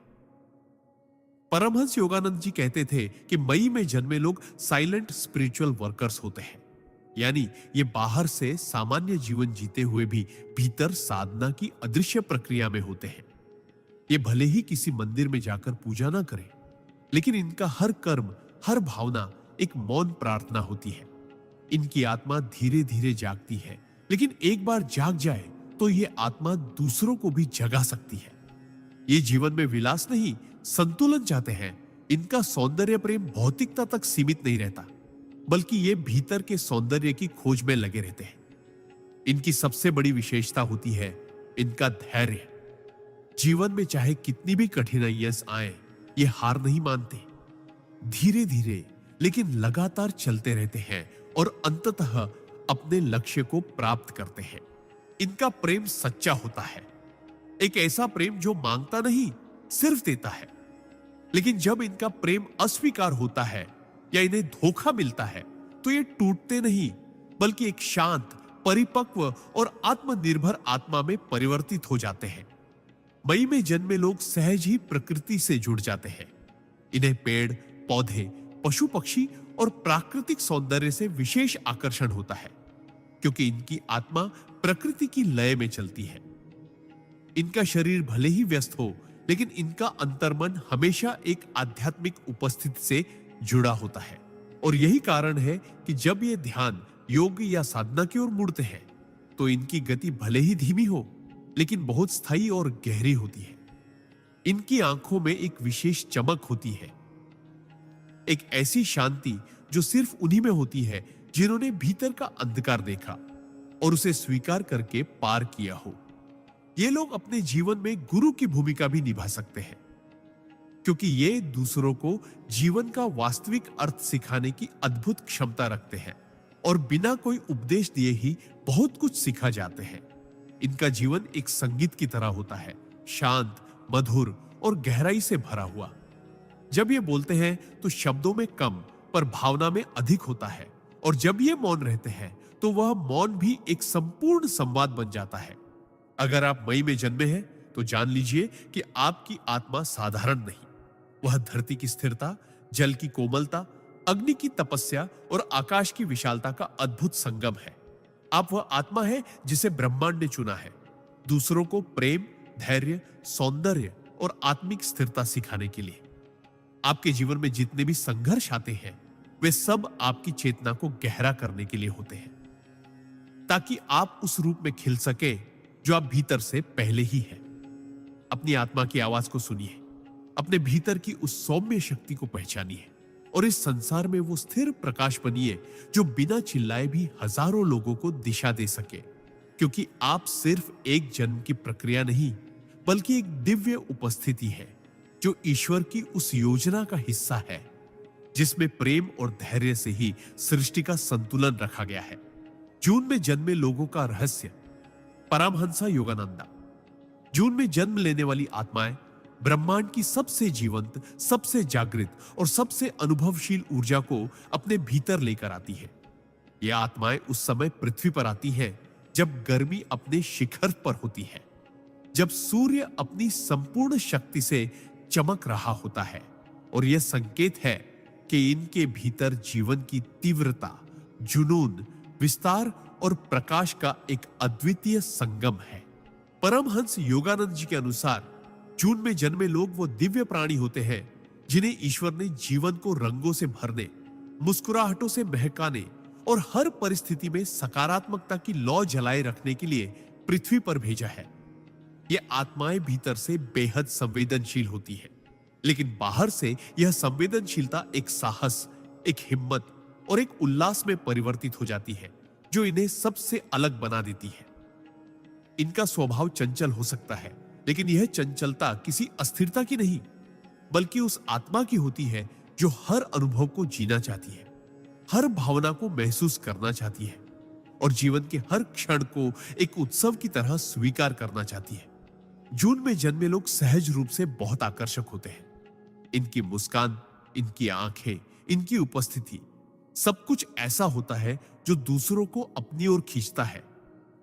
A: परमहंस योगानंद जी कहते थे कि मई में जन्मे लोग साइलेंट स्पिरिचुअल वर्कर्स होते हैं, यानी ये बाहर से सामान्य जीवन जीते हुए भी भीतर साधना की अदृश्य प्रक्रिया में होते हैं। ये भले ही किसी मंदिर में जाकर पूजा ना करें, लेकिन इनका हर कर्म, हर भावना एक मौन प्रार्थना होती है। इनकी आत्मा धीरे धीरे जागती है, लेकिन एक बार जाग जाए तो ये आत्मा दूसरों को भी जगा सकती है। ये जीवन में विलास नहीं, संतुलन चाहते हैं। इनका सौंदर्य प्रेम भौतिकता तक सीमित नहीं रहता, बल्कि ये भीतर के सौंदर्य की खोज में लगे रहते हैं। इनकी सबसे बड़ी विशेषता होती है इनका धैर्य। जीवन में चाहे कितनी भी कठिनाइयां आए, ये हार नहीं मानते। धीरे धीरे लेकिन लगातार चलते रहते हैं और अंततः अपने लक्ष्य को प्राप्त करते हैं। इनका प्रेम सच्चा होता है, एक ऐसा प्रेम जो मांगता नहीं, सिर्फ देता है। लेकिन जब इनका प्रेम अस्वीकार होता है या इन्हें धोखा मिलता है तो ये टूटते नहीं, बल्कि एक शांत, परिपक्व और आत्मनिर्भर आत्मा में परिवर्तित हो जाते हैं। मई में जन्मे लोग सहज ही प्रकृति से जुड़ जाते हैं। इन्हें पेड़, पौधे, पशु पक्षी और प्राकृतिक सौंदर्य से विशेष आकर्षण होता है, क्योंकि इनकी आत्मा प्रकृति की लय में चलती है। इनका शरीर भले ही व्यस्त हो, लेकिन इनका अंतर्मन हमेशा एक आध्यात्मिक उपस्थिति से जुड़ा होता है। और यही कारण है कि जब ये ध्यान, योग या साधना की ओर मुड़ते हैं तो इनकी गति भले ही धीमी हो, लेकिन बहुत स्थायी और गहरी होती है। इनकी आंखों में एक विशेष चमक होती है, एक ऐसी शांति जो सिर्फ उन्हीं में होती है जिन्होंने भीतर का अंधकार देखा और उसे स्वीकार करके पार किया हो। ये लोग अपने जीवन में गुरु की भूमिका भी निभा सकते हैं, क्योंकि ये दूसरों को जीवन का वास्तविक अर्थ सिखाने की अद्भुत क्षमता रखते हैं और बिना कोई उपदेश दिए ही बहुत कुछ सिखा जाते हैं। इनका जीवन एक संगीत की तरह होता है, शांत, मधुर और गहराई से भरा हुआ। जब ये बोलते हैं तो शब्दों में कम पर भावना में अधिक होता है, और जब ये मौन रहते हैं तो वह मौन भी एक संपूर्ण संवाद बन जाता है। अगर आप मई में जन्मे हैं तो जान लीजिए कि आपकी आत्मा साधारण नहीं। वह धरती की स्थिरता, जल की कोमलता, अग्नि की तपस्या और आकाश की विशालता का अद्भुत संगम है। आप वह आत्मा है जिसे ब्रह्मांड ने चुना है, दूसरों को प्रेम, धैर्य, सौंदर्य और आत्मिक स्थिरता सिखाने के लिए। आपके जीवन में जितने भी संघर्ष आते हैं वे सब आपकी चेतना को गहरा करने के लिए होते हैं, ताकि आप उस रूप में खिल सके जो आप भीतर से पहले ही है। अपनी आत्मा की आवाज को सुनिए, अपने भीतर की उस सौम्य शक्ति को पहचानिए और इस संसार में वो स्थिर प्रकाश बनिए जो बिना चिल्लाए भी हजारों लोगों को दिशा दे सके। क्योंकि आप सिर्फ एक जन्म की प्रक्रिया नहीं, बल्कि एक दिव्य उपस्थिति है जो ईश्वर की उस योजना का हिस्सा है जिसमें प्रेम और धैर्य से ही सृष्टि का संतुलन रखा गया है। जून में जन्मे लोगों का रहस्य। परमहंस योगानंदा। जून में जन्म लेने वाली आत्माएं ब्रह्मांड की सबसे जीवंत, सबसे जागृत और सबसे अनुभवशील ऊर्जा को अपने भीतर लेकर आती है। ये आत्माएं उस समय पृथ्वी पर आती हैं जब गर्मी अपने शिखर पर होती है, जब सूर्य अपनी संपूर्ण शक्ति से चमक रहा होता है, और यह संकेत है कि इनके भीतर जीवन की तीव्रता, जुनून, विस्तार और प्रकाश का एक अद्वितीय संगम है। परमहंस योगानंद जी के अनुसार जून में जन्मे लोग वो दिव्य प्राणी होते हैं जिन्हें ईश्वर ने जीवन को रंगों से भरने, मुस्कुराहटों से महकाने और हर परिस्थिति में सकारात्मकता की लौ जलाए रखने के लिए पृथ्वी पर भेजा है। ये आत्माएं भीतर से बेहद संवेदनशील होती है, लेकिन बाहर से यह संवेदनशीलता एक साहस, एक हिम्मत और एक उल्लास में परिवर्तित हो जाती है जो इन्हें सबसे अलग बना देती है। इनका स्वभाव चंचल हो सकता है, लेकिन यह चंचलता किसी अस्थिरता की नहीं, बल्कि उस आत्मा की होती है जो हर अनुभव को जीना चाहती है, हर भावना को महसूस करना चाहती है और जीवन के हर क्षण को एक उत्सव की तरह स्वीकार करना चाहती है। जून में जन्मे लोग सहज रूप से बहुत आकर्षक होते हैं। इनकी मुस्कान, इनकी आंखें, इनकी उपस्थिति, सब कुछ ऐसा होता है जो दूसरों को अपनी ओर खींचता है,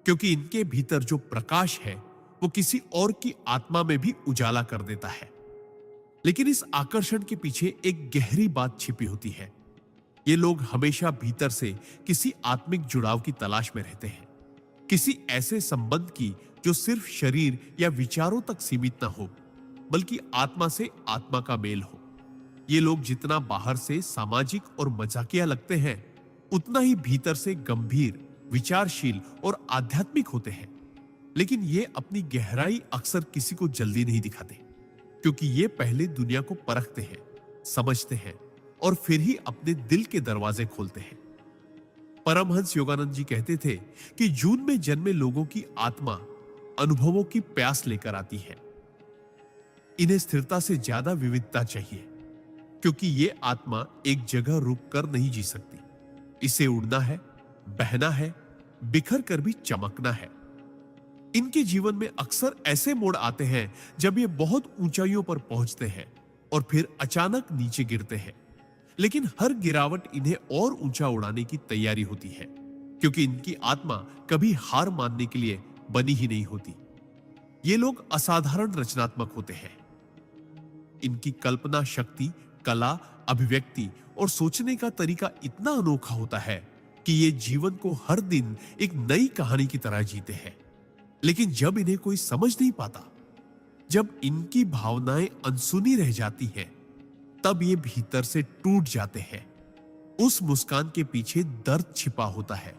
A: क्योंकि इनके भीतर जो प्रकाश है वो किसी और की आत्मा में भी उजाला कर देता है। लेकिन इस आकर्षण के पीछे एक गहरी बात छिपी होती है। ये लोग हमेशा भीतर से किसी आत्मिक जुड़ाव की तलाश में रहते हैं, किसी ऐसे संबंध की जो सिर्फ शरीर या विचारों तक सीमित ना हो, बल्कि आत्मा से आत्मा का मेल हो। ये लोग जितना बाहर से सामाजिक और मजाकिया लगते हैं, उतना ही भीतर से गंभीर, विचारशील और आध्यात्मिक होते हैं। लेकिन ये अपनी गहराई अक्सर किसी को जल्दी नहीं दिखाते, क्योंकि ये पहले दुनिया को परखते हैं, समझते हैं और फिर ही अपने दिल के दरवाजे खोलते हैं। परमहंस योगानंद जी कहते थे कि जून में जन्मे लोगों की आत्मा अनुभवों की प्यास लेकर आती है। इन्हें स्थिरता से ज्यादा विविधता चाहिए, क्योंकि ये आत्मा एक जगह रुक कर नहीं जी सकती। इसे उड़ना है, बहना है, बिखर कर भी चमकना है। इनके जीवन में अक्सर ऐसे मोड़ आते हैं जब ये बहुत ऊंचाइयों पर पहुंचते हैं, और फिर अचानक नीचे गिरते हैं। लेकिन हर गिरावट इन्हें और ऊंचा उड़ाने की तैयारी होती है, क्योंकि इनकी आत्मा कभी हार मानने के लिए बनी ही नहीं होती। ये लोग असाधारण रचनात्मक होते हैं। इनकी कल्पना शक्ति, कला, अभिव्यक्ति और सोचने का तरीका इतना अनोखा होता है कि ये जीवन को हर दिन एक नई कहानी की तरह जीते हैं। लेकिन जब इन्हें कोई समझ नहीं पाता, जब इनकी भावनाएं अनसुनी रह जाती हैं, तब ये भीतर से टूट जाते हैं। उस मुस्कान के पीछे दर्द छिपा होता है,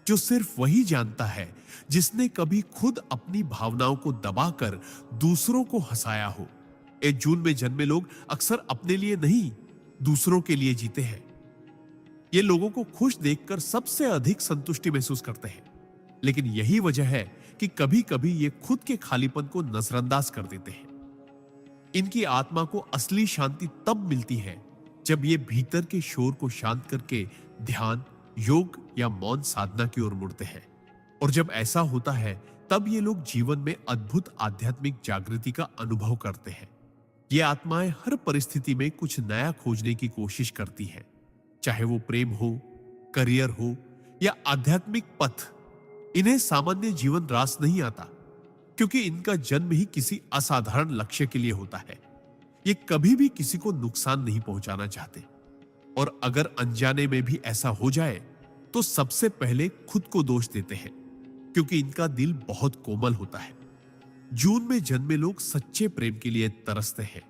A: जो सिर्फ वही जानता है जिसने कभी खुद अपनी भावनाओं को दबाकर दूसरों को हंसाया हो। जून में जन्मे लोग अक्सर अपने लिए नहीं, दूसरों के लिए जीते हैं। ये लोगों को खुश देखकर सबसे अधिक संतुष्टि महसूस करते हैं। लेकिन यही वजह है कि कभी कभी ये खुद के खालीपन को नजरअंदाज कर देते हैं। इनकी आत्मा को असली शांति तब मिलती है जब ये भीतर के शोर को शांत करके ध्यान, योग या मौन साधना की ओर मुड़ते हैं। और जब ऐसा होता है, तब ये लोग जीवन में अद्भुत आध्यात्मिक जागृति का अनुभव करते हैं। ये आत्माएं हर परिस्थिति में कुछ नया खोजने की कोशिश करती हैं, चाहे वो प्रेम हो, करियर हो या आध्यात्मिक पथ। इन्हें सामान्य जीवन रास नहीं आता, क्योंकि इनका जन्म ही किसी असाधारण लक्ष्य के लिए होता है। ये कभी भी किसी को नुकसान नहीं पहुंचाना चाहते, और अगर अनजाने में भी ऐसा हो जाए तो सबसे पहले खुद को दोष देते हैं, क्योंकि इनका दिल बहुत कोमल होता है। जून में जन्मे लोग सच्चे प्रेम के लिए तरसते हैं।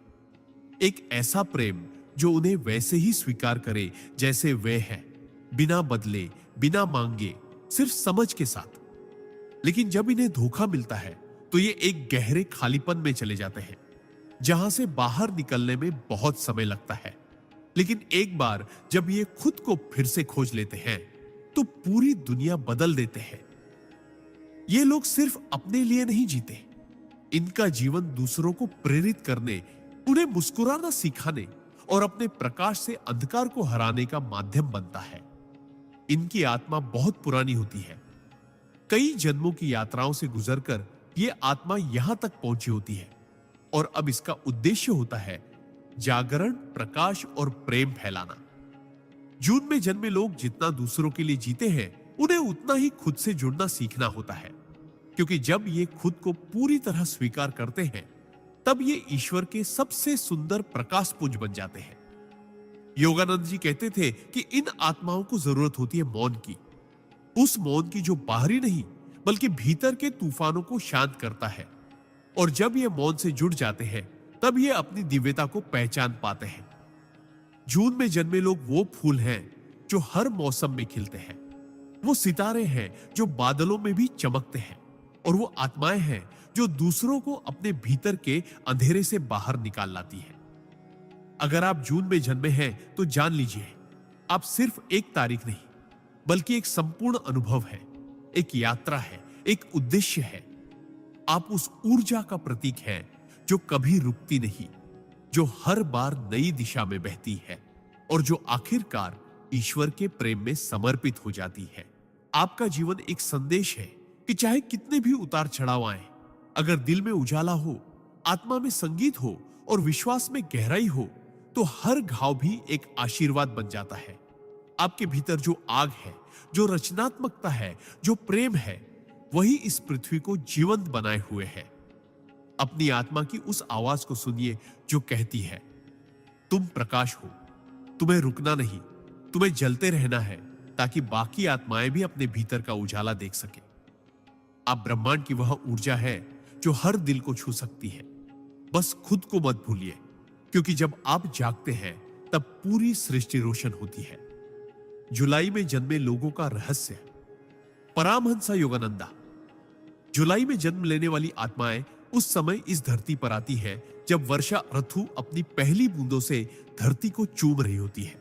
A: एक ऐसा प्रेम जो उन्हें वैसे ही स्वीकार करे जैसे वे हैं, बिना बदले, बिना मांगे, सिर्फ समझ के साथ। लेकिन जब इन्हें धोखा मिलता है तो ये एक गहरे खालीपन में चले जाते हैं, जहां से बाहर निकलने में बहुत समय लगता है। लेकिन एक बार जब ये खुद को फिर से खोज लेते हैं तो पूरी दुनिया बदल देते हैं। ये लोग सिर्फ अपने लिए नहीं जीते, इनका जीवन दूसरों को प्रेरित करने, उन्हें मुस्कुराना सिखाने और अपने प्रकाश से अंधकार को हराने का माध्यम बनता है। इनकी आत्मा बहुत पुरानी होती है। कई जन्मों की यात्राओं से गुजरकर यह आत्मा यहां तक पहुंची होती है, और अब इसका उद्देश्य होता है जागरण, प्रकाश और प्रेम फैलाना। जून में जन्मे लोग जितना दूसरों के लिए जीते हैं, उन्हें उतना ही खुद से जुड़ना सीखना होता है, क्योंकि जब ये खुद को पूरी तरह स्वीकार करते हैं, तब ये ईश्वर के सबसे सुंदर प्रकाश पुंज बन जाते हैं। योगानंद जी कहते थे कि इन आत्माओं को जरूरत होती है मौन की, उस मौन की जो बाहरी नहीं बल्कि भीतर के तूफानों को शांत करता है। और जब ये मौन से जुड़ जाते हैं, तब ये अपनी दिव्यता को पहचान पाते हैं। जून में जन्मे लोग वो फूल हैं जो हर मौसम में खिलते हैं, वो सितारे हैं जो बादलों में भी चमकते हैं, और वो आत्माएं हैं जो दूसरों को अपने भीतर के अंधेरे से बाहर निकाल लाती हैं। अगर आप जून में जन्मे हैं तो जान लीजिए, आप सिर्फ एक तारीख नहीं बल्कि एक संपूर्ण अनुभव है, एक यात्रा है, एक उद्देश्य है। आप उस ऊर्जा का प्रतीक हैं जो कभी रुकती नहीं, जो हर बार नई दिशा में बहती है, और जो आखिरकार ईश्वर के प्रेम में समर्पित हो जाती है। आपका जीवन एक संदेश है कि चाहे कितने भी उतार चढ़ाव आए, अगर दिल में उजाला हो, आत्मा में संगीत हो और विश्वास में गहराई हो, तो हर घाव भी एक आशीर्वाद बन जाता है। आपके भीतर जो आग है, जो रचनात्मकता है, जो प्रेम है, वही इस पृथ्वी को जीवंत बनाए हुए है। अपनी आत्मा की उस आवाज को सुनिए जो कहती है, तुम प्रकाश हो, तुम्हें रुकना नहीं, तुम्हें जलते रहना है, ताकि बाकी आत्माएं भी अपने भीतर का उजाला देख सके। आप ब्रह्मांड की वह ऊर्जा है जो हर दिल को छू सकती है। बस खुद को मत भूलिए, क्योंकि जब आप जागते हैं तब पूरी सृष्टि रोशन होती है। जुलाई में जन्मे लोगों का रहस्य। परमहंस योगानंदा। जुलाई में जन्म लेने वाली आत्माएं उस समय इस धरती पर आती है जब वर्षा ऋतु अपनी पहली बूंदों से धरती को चूम रही होती है।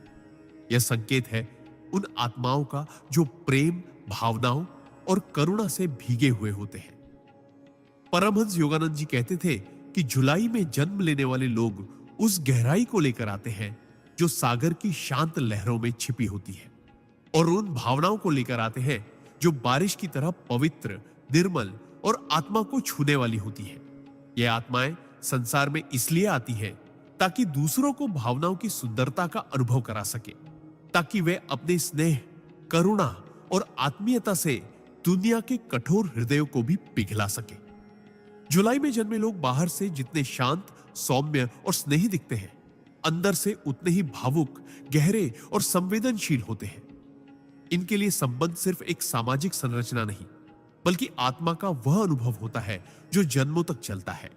A: यह संकेत है उन आत्माओं का जो प्रेम, भावनाओं और करुणा से भीगे हुए होते हैं। परमहंस योगानंद जी कहते थे कि जुलाई में जन्म लेने वाले लोग उस गहराई को लेकर आते हैं जो सागर की शांत लहरों में छिपी होती है, और उन भावनाओं को लेकर आते हैं जो बारिश की तरह पवित्र, निर्मल और आत्मा को छूने वाली होती है। ये आत्माएं संसार में इसलिए आती है ताकि दूसरों को भावनाओं की सुंदरता का अनुभव करा सके, ताकि वे अपने स्नेह, करुणा और आत्मीयता से दुनिया के कठोर हृदयों को भी पिघला सके। जुलाई में जन्मे लोग बाहर से जितने शांत, सौम्य और स्नेही दिखते हैं, अंदर से उतने ही भावुक, गहरे और संवेदनशील होते हैं। इनके लिए संबंध सिर्फ एक सामाजिक संरचना नहीं, बल्कि आत्मा का वह अनुभव होता है जो जन्मों तक चलता है।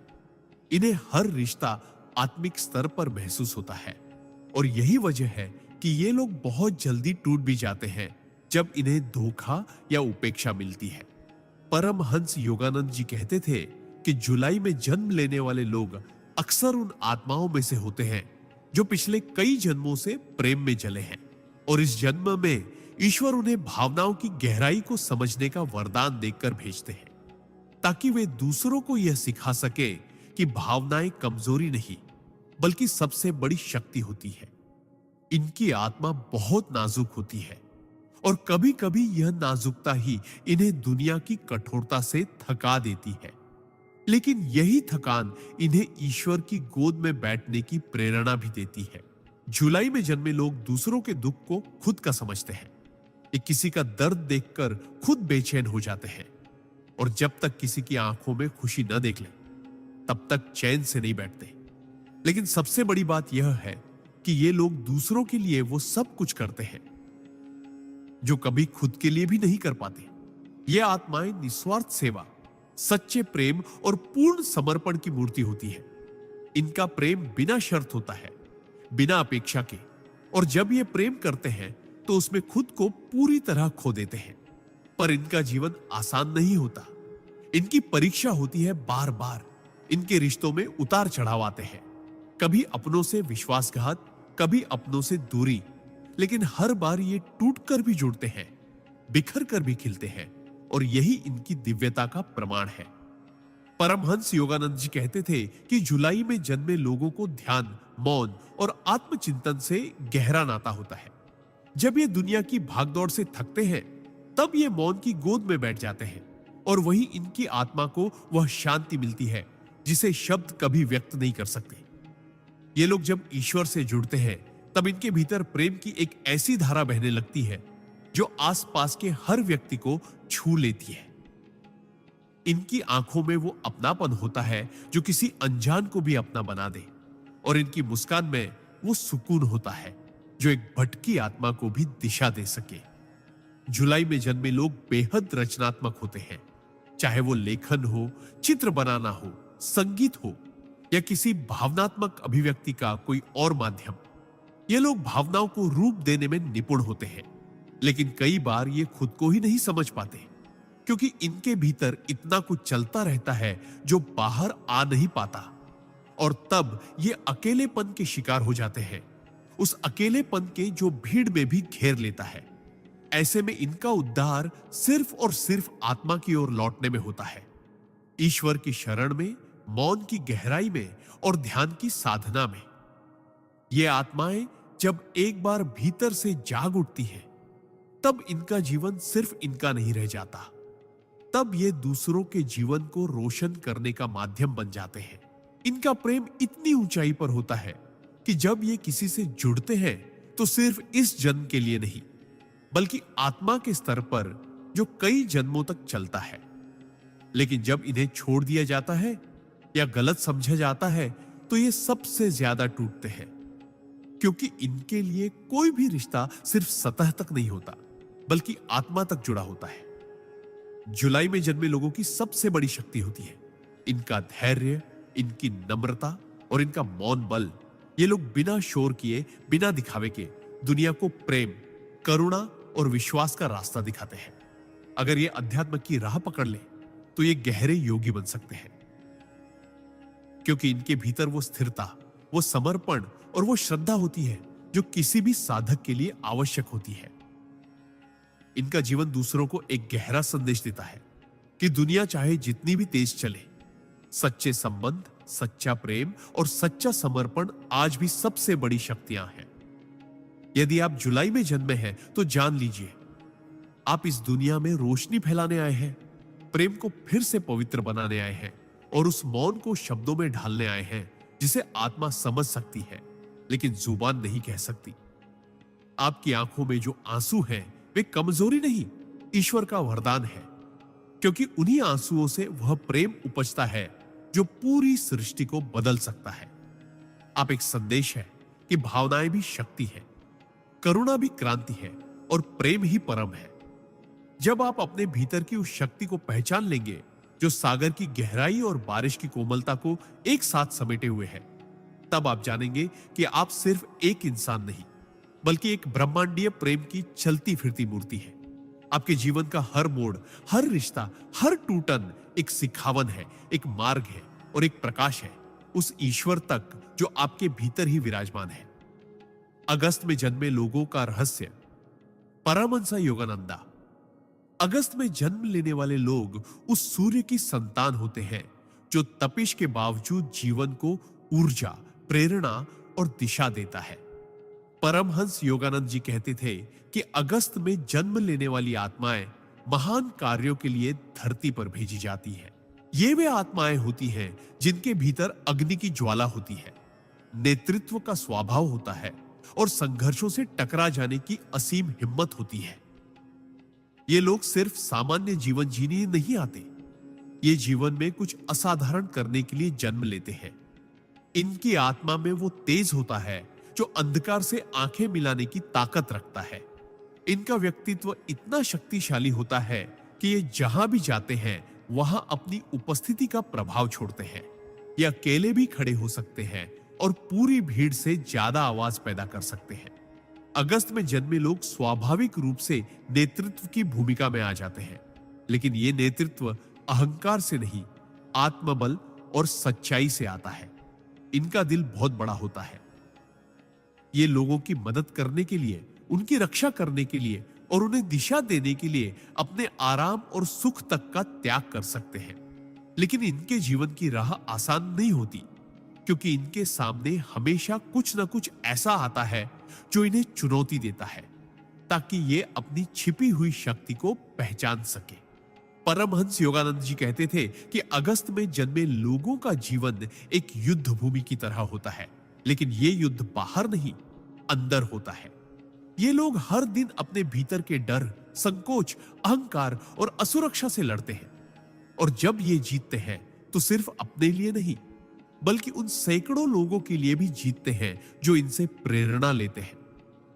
A: इन्हें हर रिश्ता आत्मिक स्तर पर महसूस होता है, और यही वजह है कि ये लोग बहुत जल्दी टूट भी जाते हैं जब इन्हें धोखा या उपेक्षा मिलती है। परमहंस योगानंद जी कहते थे कि जुलाई में जन्म लेने वाले लोग अक्सर उन आत्माओं में से होते हैं जो पिछले कई जन्मों से प्रेम में जले हैं, और इस जन्म में ईश्वर उन्हें भावनाओं की गहराई को समझने का वरदान देकर भेजते हैं, ताकि वे दूसरों को यह सिखा सके कि भावनाएं कमजोरी नहीं, बल्कि सबसे बड़ी शक्ति होती है। इनकी आत्मा बहुत नाजुक होती है, और कभी कभी यह नाजुकता ही इन्हें दुनिया की कठोरता से थका देती है। लेकिन यही थकान इन्हें ईश्वर की गोद में बैठने की प्रेरणा भी देती है। जुलाई में जन्मे लोग दूसरों के दुख को खुद का समझते हैं। ये किसी का दर्द देखकर खुद बेचैन हो जाते हैं, और जब तक किसी की आंखों में खुशी न देख ले, तब तक चैन से नहीं बैठते। लेकिन सबसे बड़ी बात यह है कि ये लोग दूसरों के लिए वो सब कुछ करते हैं जो कभी खुद के लिए भी नहीं कर पाते। ये आत्माएं निस्वार्थ सेवा, सच्चे प्रेम और पूर्ण समर्पण की मूर्ति होती है। इनका प्रेम बिना शर्त होता है, बिना अपेक्षा के, और जब ये प्रेम करते हैं तो उसमें खुद को पूरी तरह खो देते हैं। पर इनका जीवन आसान नहीं होता। इनकी परीक्षा होती है बार बार। इनके रिश्तों में उतार चढ़ाव आते हैं, कभी अपनों से विश्वासघात, कभी अपनों से दूरी, लेकिन हर बार ये टूटकर भी जुड़ते हैं, बिखर कर भी खिलते हैं, और यही इनकी दिव्यता का प्रमाण है। परमहंस योगानंद जी कहते थे कि जुलाई में जन्मे लोगों को ध्यान, मौन और आत्मचिंतन से गहरा नाता होता है। जब ये दुनिया की भागदौड़ से थकते हैं, तब ये मौन की गोद में बैठ जाते हैं, और वही इनकी आत्मा को वह शांति मिलती है जिसे शब्द कभी व्यक्त नहीं कर सकते। ये लोग जब ईश्वर से जुड़ते हैं, तब इनके भीतर प्रेम की एक ऐसी धारा बहने लगती है जो आसपास के हर व्यक्ति को छू लेती है। इनकी आंखों में वो अपनापन होता है जो किसी अनजान को भी अपना बना दे, और इनकी मुस्कान में वो सुकून होता है जो एक भटकी आत्मा को भी दिशा दे सके। जुलाई में जन्मे लोग बेहद रचनात्मक होते हैं, चाहे वो लेखन हो, चित्र बनाना हो, संगीत हो, या किसी भावनात्मक अभिव्यक्ति का कोई और माध्यम। ये लोग भावनाओं को रूप देने में निपुण होते हैं, लेकिन कई बार ये खुद को ही नहीं समझ पाते, क्योंकि इनके भीतर इतना कुछ चलता रहता है जो बाहर आ नहीं पाता, और तब ये अकेलेपन के शिकार हो जाते हैं, उस अकेलेपन के जो भीड़ में भी घेर लेता है। ऐसे में इनका उद्धार सिर्फ और सिर्फ आत्मा की ओर लौटने में होता है, ईश्वर की शरण में, मौन की गहराई में और ध्यान की साधना में। ये आत्माएं जब एक बार भीतर से जाग उठती हैं, तब इनका जीवन सिर्फ इनका नहीं रह जाता। तब ये दूसरों के जीवन को रोशन करने का माध्यम बन जाते हैं। इनका प्रेम इतनी ऊंचाई पर होता है कि जब ये किसी से जुड़ते हैं तो सिर्फ इस जन्म के लिए नहीं, बल्कि आत्मा के स्तर पर जो कई जन्मों तक चलता है। लेकिन जब इन्हें छोड़ दिया जाता है या गलत समझा जाता है, तो ये सबसे ज्यादा टूटते हैं, क्योंकि इनके लिए कोई भी रिश्ता सिर्फ सतह तक नहीं होता, बल्कि आत्मा तक जुड़ा होता है। जुलाई में जन्मे लोगों की सबसे बड़ी शक्ति होती है इनका धैर्य, इनकी नम्रता और इनका मौन बल। ये लोग बिना शोर किए, बिना दिखावे के दुनिया को प्रेम, करुणा और विश्वास का रास्ता दिखाते हैं। अगर ये अध्यात्म की राह पकड़ ले तो ये गहरे योगी बन सकते हैं, क्योंकि इनके भीतर वो स्थिरता, वो समर्पण और वो श्रद्धा होती है जो किसी भी साधक के लिए आवश्यक होती है। इनका जीवन दूसरों को एक गहरा संदेश देता है कि दुनिया चाहे जितनी भी तेज चले, सच्चे संबंध, सच्चा प्रेम और सच्चा समर्पण आज भी सबसे बड़ी शक्तियां हैं। यदि आप जुलाई में जन्मे हैं तो जान लीजिए, आप इस दुनिया में रोशनी फैलाने आए हैं, प्रेम को फिर से पवित्र बनाने आए हैं, और उस मौन को शब्दों में ढालने आए हैं जिसे आत्मा समझ सकती है लेकिन जुबान नहीं कह सकती। आपकी आंखों में जो आंसू हैं वे कमजोरी नहीं, ईश्वर का वरदान है, क्योंकि उन्हीं आंसुओं से वह प्रेम उपजता है जो पूरी सृष्टि को बदल सकता है। आप एक संदेश है कि भावनाएं भी शक्ति है, करुणा भी क्रांति है और प्रेम ही परम है। जब आप अपने भीतर की उस शक्ति को पहचान लेंगे जो सागर की गहराई और बारिश की कोमलता को एक साथ समेटे हुए है, तब आप जानेंगे कि आप सिर्फ एक इंसान नहीं बल्कि एक ब्रह्मांडीय प्रेम की चलती फिरती मूर्ति है। आपके जीवन का हर मोड़, हर रिश्ता, हर टूटन एक सिखावन है, एक मार्ग है और एक प्रकाश है उस ईश्वर तक जो आपके भीतर ही विराजमान है। अगस्त में जन्मे लोगों का रहस्य। परमहंस योगानंदा। अगस्त में जन्म लेने वाले लोग उस सूर्य की संतान होते हैं जो तपिश के बावजूद जीवन को ऊर्जा, प्रेरणा और दिशा देता है। परमहंस योगानंद जी कहते थे कि अगस्त में जन्म लेने वाली आत्माएं महान कार्यों के लिए धरती पर भेजी जाती हैं। ये वे आत्माएं होती हैं जिनके भीतर अग्नि की ज्वाला होती है, नेतृत्व का स्वभाव होता है और संघर्षों से टकरा जाने की असीम हिम्मत होती है। ये लोग सिर्फ सामान्य जीवन जीने नहीं आते, ये जीवन में कुछ असाधारण करने के लिए जन्म लेते हैं। इनकी आत्मा में वो तेज होता है जो अंधकार से आंखें मिलाने की ताकत रखता है। इनका व्यक्तित्व इतना शक्तिशाली होता है कि ये जहां भी जाते हैं वहां अपनी उपस्थिति का प्रभाव छोड़ते हैं। ये अकेले भी खड़े हो सकते हैं और पूरी भीड़ से ज्यादा आवाज पैदा कर सकते हैं। अगस्त में जन्मे लोग स्वाभाविक रूप से नेतृत्व की भूमिका में आ जाते हैं, लेकिन यह नेतृत्व अहंकार से नहीं, आत्मबल और सच्चाई से आता है। इनका दिल बहुत बड़ा होता है। ये लोगों की मदद करने के लिए, उनकी रक्षा करने के लिए और उन्हें दिशा देने के लिए अपने आराम और सुख तक का त्याग कर सकते हैं। लेकिन इनके जीवन की राह आसान नहीं होती, क्योंकि इनके सामने हमेशा कुछ ना कुछ ऐसा आता है जो इन्हें चुनौती देता है, ताकि ये अपनी छिपी हुई शक्ति को पहचान सके। परमहंस योगानंद जी कहते थे कि अगस्त में जन्मे लोगों का जीवन एक युद्ध भूमि की तरह होता है, लेकिन ये युद्ध बाहर नहीं, अंदर होता है। ये लोग हर दिन अपने भीतर के डर, संकोच, अहंकार और असुरक्षा से लड़ते हैं, और जब ये जीतते हैं तो सिर्फ अपने लिए नहीं बल्कि उन सैकड़ों लोगों के लिए भी जीतते हैं जो इनसे प्रेरणा लेते हैं।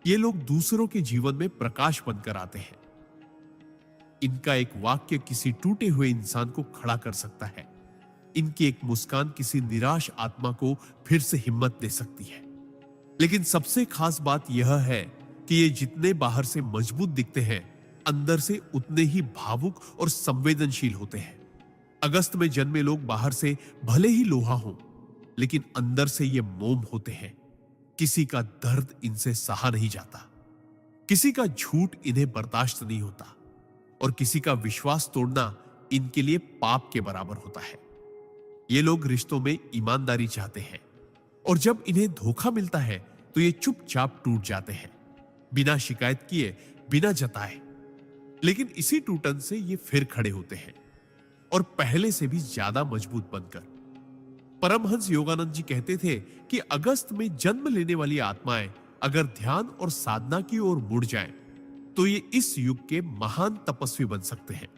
A: ये लोग दूसरों के जीवन में प्रकाश बनकर आते हैं। इनका एक वाक्य किसी टूटे हुए इंसान को खड़ा कर सकता है। इनकी एक मुस्कान किसी निराश आत्मा को फिर से हिम्मत दे सकती है। लेकिन सबसे खास बात यह है कि ये जितने बाहर से मजबूत दिखते हैं, अंदर से उतने ही भावुक और संवेदनशील होते हैं। अगस्त में जन्मे लोग बाहर से भले ही लोहा हों, लेकिन अंदर से ये मोम होते हैं। किसी का दर्द इनसे सहा नहीं जाता, किसी का झूठ इन्हें बर्दाश्त नहीं होता और किसी का विश्वास तोड़ना इनके लिए पाप के बराबर होता है। ये लोग रिश्तों में ईमानदारी चाहते हैं और जब इन्हें धोखा मिलता है तो ये चुपचाप टूट जाते हैं, बिना शिकायत किए, बिना जताए। लेकिन इसी टूटन से ये फिर खड़े होते हैं और पहले से भी ज्यादा मजबूत बनकर। परमहंस योगानंद जी कहते थे कि अगस्त में जन्म लेने वाली आत्माएं अगर ध्यान और साधना की ओर मुड़ जाएं, तो ये इस युग के महान तपस्वी बन सकते हैं,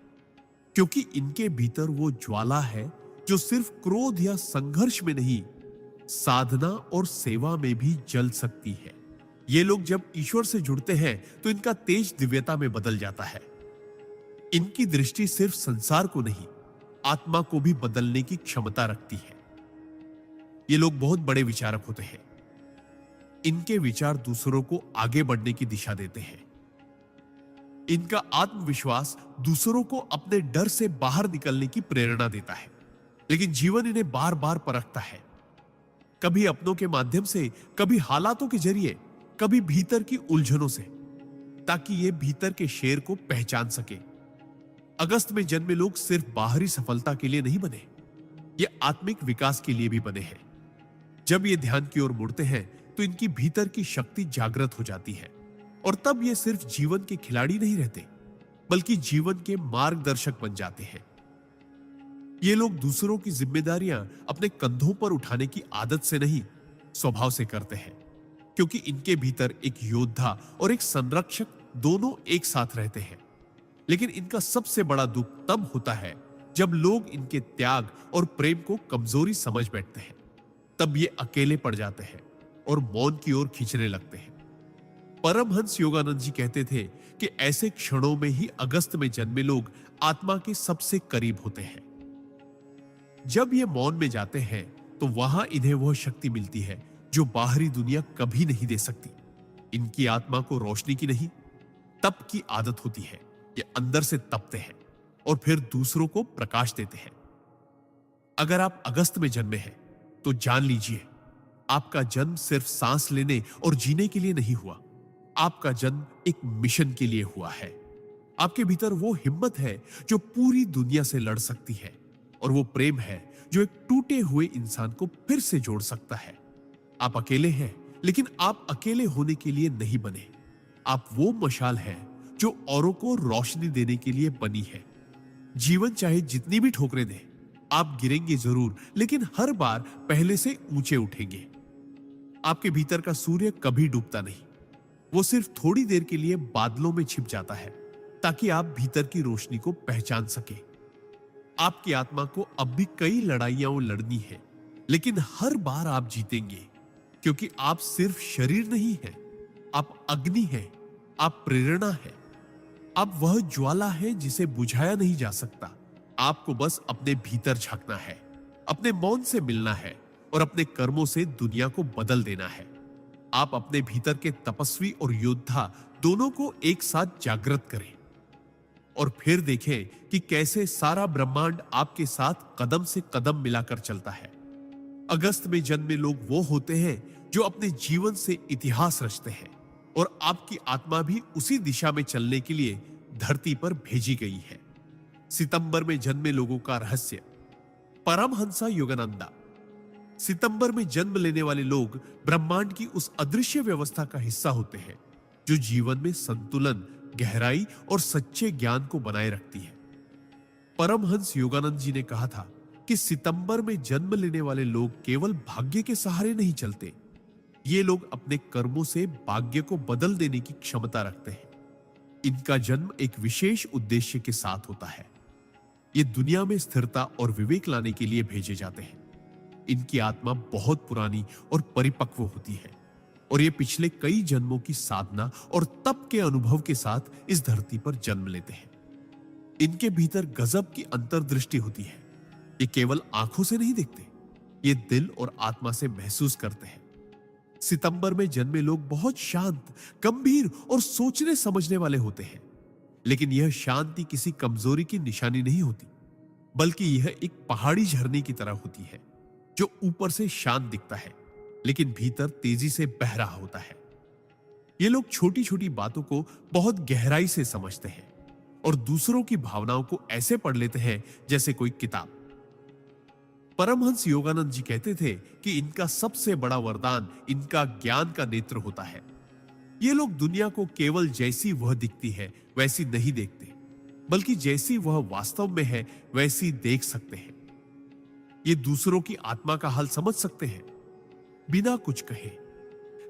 A: क्योंकि इनके भीतर वो ज्वाला है जो सिर्फ क्रोध या संघर्ष में नहीं, साधना और सेवा में भी जल सकती है। ये लोग जब ईश्वर से जुड़ते हैं तो इनका तेज दिव्यता में बदल जाता है। इनकी दृष्टि सिर्फ संसार को नहीं, आत्मा को भी बदलने की क्षमता रखती है। ये लोग बहुत बड़े विचारक होते हैं। इनके विचार दूसरों को आगे बढ़ने की दिशा देते हैं। इनका आत्मविश्वास दूसरों को अपने डर से बाहर निकलने की प्रेरणा देता है। लेकिन जीवन इन्हें बार बार परखता है, कभी अपनों के माध्यम से, कभी हालातों के जरिए, कभी भीतर की उलझनों से, ताकि ये भीतर के शेर को पहचान सके। अगस्त में जन्मे लोग सिर्फ बाहरी सफलता के लिए नहीं बने, ये आत्मिक विकास के लिए भी बने हैं। जब ये ध्यान की ओर मुड़ते हैं तो इनकी भीतर की शक्ति जागृत हो जाती है और तब ये सिर्फ जीवन के खिलाड़ी नहीं रहते, बल्कि जीवन के मार्गदर्शक बन जाते हैं। ये लोग दूसरों की जिम्मेदारियां अपने कंधों पर उठाने की आदत से नहीं, स्वभाव से करते हैं, क्योंकि इनके भीतर एक योद्धा और एक संरक्षक दोनों एक साथ रहते हैं। लेकिन इनका सबसे बड़ा दुख तब होता है जब लोग इनके त्याग और प्रेम को कमजोरी समझ बैठते हैं। तब ये अकेले पड़ जाते हैं और मौन की ओर खींचने लगते हैं। परमहंस योगानंद जी कहते थे कि ऐसे क्षणों में ही अगस्त में जन्मे लोग आत्मा के सबसे करीब होते हैं। जब ये मौन में जाते हैं तो वहां इन्हें वह शक्ति मिलती है जो बाहरी दुनिया कभी नहीं दे सकती। इनकी आत्मा को रोशनी की नहीं, तप की आदत होती है। ये अंदर से तपते हैं और फिर दूसरों को प्रकाश देते हैं। अगर आप अगस्त में जन्मे हैं तो जान लीजिए, आपका जन्म सिर्फ सांस लेने और जीने के लिए नहीं हुआ। आपका जन्म एक मिशन के लिए हुआ है। आपके भीतर वो हिम्मत है जो पूरी दुनिया से लड़ सकती है, और वो प्रेम है जो एक टूटे हुए इंसान को फिर से जोड़ सकता है। आप अकेले हैं, लेकिन आप अकेले होने के लिए नहीं बने। आप वो मशाल है जो औरों को रोशनी देने के लिए बनी है। जीवन चाहे जितनी भी ठोकरें दे, आप गिरेंगे जरूर, लेकिन हर बार पहले से ऊंचे उठेंगे। आपके भीतर का सूर्य कभी डूबता नहीं, वो सिर्फ थोड़ी देर के लिए बादलों में छिप जाता है ताकि आप भीतर की रोशनी को पहचान सके। आपकी आत्मा को अब भी कई लड़ाइयां लड़नी है, लेकिन हर बार आप जीतेंगे, क्योंकि आप सिर्फ शरीर नहीं हैं, आप अग्नि हैं, आप प्रेरणा है, आप वह ज्वाला है जिसे बुझाया नहीं जा सकता। आपको बस अपने भीतर झांकना है, अपने मौन से मिलना है और अपने कर्मों से दुनिया को बदल देना है। आप अपने भीतर के तपस्वी और योद्धा दोनों को एक साथ जागृत करें और फिर देखें कि कैसे सारा ब्रह्मांड आपके साथ कदम से कदम मिलाकर चलता है। अगस्त में जन्मे लोग वो होते हैं जो अपने जीवन से इतिहास रचते हैं, और आपकी आत्मा भी उसी दिशा में चलने के लिए धरती पर भेजी गई है। सितंबर में जन्मे लोगों का रहस्य। परमहंसा योगानंदा। सितंबर में जन्म लेने वाले लोग ब्रह्मांड की उस अदृश्य व्यवस्था का हिस्सा होते हैं जो जीवन में संतुलन, गहराई और सच्चे ज्ञान को बनाए रखती है। परमहंस योगानंद जी ने कहा था कि सितंबर में जन्म लेने वाले लोग केवल भाग्य के सहारे नहीं चलते, ये लोग अपने कर्मों से भाग्य को बदल देने की क्षमता रखते हैं। इनका जन्म एक विशेष उद्देश्य के साथ होता है। ये दुनिया में स्थिरता और विवेक लाने के लिए भेजे जाते हैं। इनकी आत्मा बहुत पुरानी और परिपक्व होती है, और ये पिछले कई जन्मों की साधना और तप के अनुभव के साथ इस धरती पर जन्म लेते हैं। इनके भीतर गजब की अंतर्दृष्टि होती है। ये केवल आंखों से नहीं देखते, ये दिल और आत्मा से महसूस करते हैं। सितंबर में जन्मे लोग बहुत शांत, गंभीर और सोचने समझने वाले होते हैं, लेकिन यह शांति किसी कमजोरी की निशानी नहीं होती, बल्कि यह एक पहाड़ी झरने की तरह होती है जो ऊपर से शांत दिखता है लेकिन भीतर तेजी से बह रहा होता है। ये लोग छोटी छोटी बातों को बहुत गहराई से समझते हैं और दूसरों की भावनाओं को ऐसे पढ़ लेते हैं जैसे कोई किताब। परमहंस योगानंद जी कहते थे कि इनका सबसे बड़ा वरदान इनका ज्ञान का नेत्र होता है। ये लोग दुनिया को केवल जैसी वह दिखती है वैसी नहीं देखते, बल्कि जैसी वह वास्तव में है वैसी देख सकते हैं। ये दूसरों की आत्मा का हाल समझ सकते हैं बिना कुछ कहे,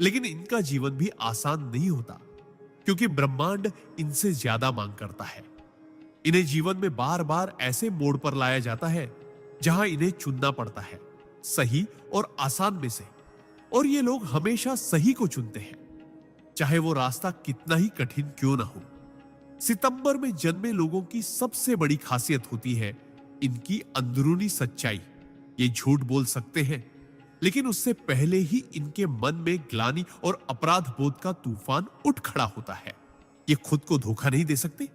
A: लेकिन इनका जीवन भी आसान नहीं होता, क्योंकि ब्रह्मांड इनसे ज्यादा मांग करता है। इन्हें जीवन में बार बार ऐसे मोड़ पर लाया जाता है जहां इन्हें चुनना पड़ता है, सही और आसान में से, और ये लोग हमेशा सही को चुनते हैं, चाहे वो रास्ता कितना ही कठिन क्यों ना हो। सितंबर में जन्मे लोगों की सबसे बड़ी खासियत होती है इनकी अंदरूनी सच्चाई। ये झूठ बोल सकते हैं, लेकिन उससे पहले ही इनके मन में ग्लानि और अपराध बोध का तूफान उठ खड़ा होता है। ये खुद को धोखा नहीं दे सकते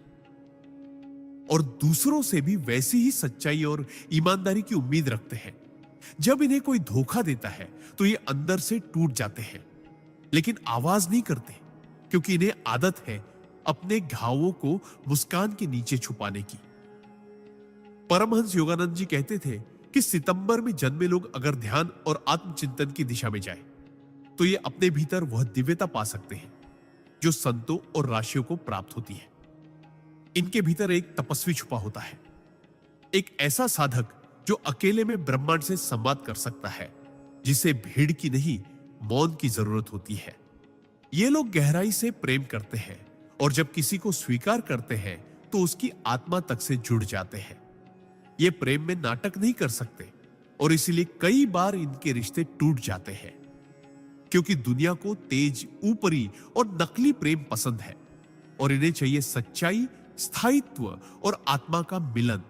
A: और दूसरों से भी वैसी ही सच्चाई और ईमानदारी की उम्मीद रखते हैं। जब इन्हें कोई धोखा देता है तो ये अंदर से टूट जाते हैं, लेकिन आवाज नहीं करते, क्योंकि इन्हें आदत है अपने घावों को मुस्कान के नीचे छुपाने की। परमहंस योगानंद जी कहते थे कि सितंबर में जन्मे लोग अगर ध्यान और आत्मचिंतन की दिशा में जाए तो ये अपने भीतर वह दिव्यता पा सकते हैं जो संतों और राशियों को प्राप्त होती है। इनके भीतर एक तपस्वी छुपा होता है, एक ऐसा साधक जो अकेले में ब्रह्मांड से संवाद कर सकता है, जिसे भीड़ की नहीं मौन की जरूरत होती है। ये लोग गहराई से प्रेम करते हैं और जब किसी को स्वीकार करते हैं तो उसकी आत्मा तक से जुड़ जाते हैं। ये प्रेम में नाटक नहीं कर सकते और इसीलिए कई बार इनके रिश्ते टूट जाते हैं, क्योंकि दुनिया को तेज, ऊपरी और नकली प्रेम पसंद है और इन्हें चाहिए सच्चाई, स्थायित्व और आत्मा का मिलन।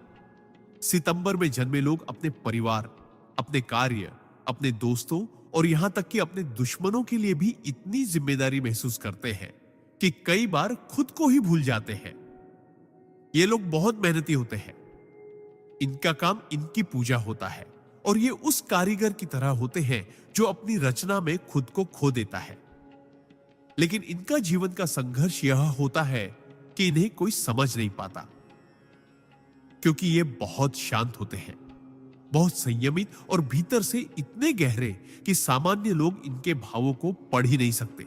A: सितंबर में जन्मे लोग अपने परिवार, अपने कार्य, अपने दोस्तों और यहां तक कि अपने दुश्मनों के लिए भी इतनी जिम्मेदारी महसूस करते हैं कि कई बार खुद को ही भूल जाते हैं। ये लोग बहुत मेहनती होते हैं। इनका काम इनकी पूजा होता है और ये उस कारीगर की तरह होते हैं जो अपनी रचना में खुद को खो देता है। लेकिन इनका जीवन का संघर्ष यह होता है कि इन्हें कोई समझ नहीं पाता, क्योंकि ये बहुत शांत होते हैं, बहुत संयमित और भीतर से इतने गहरे कि सामान्य लोग इनके भावों को पढ़ ही नहीं सकते।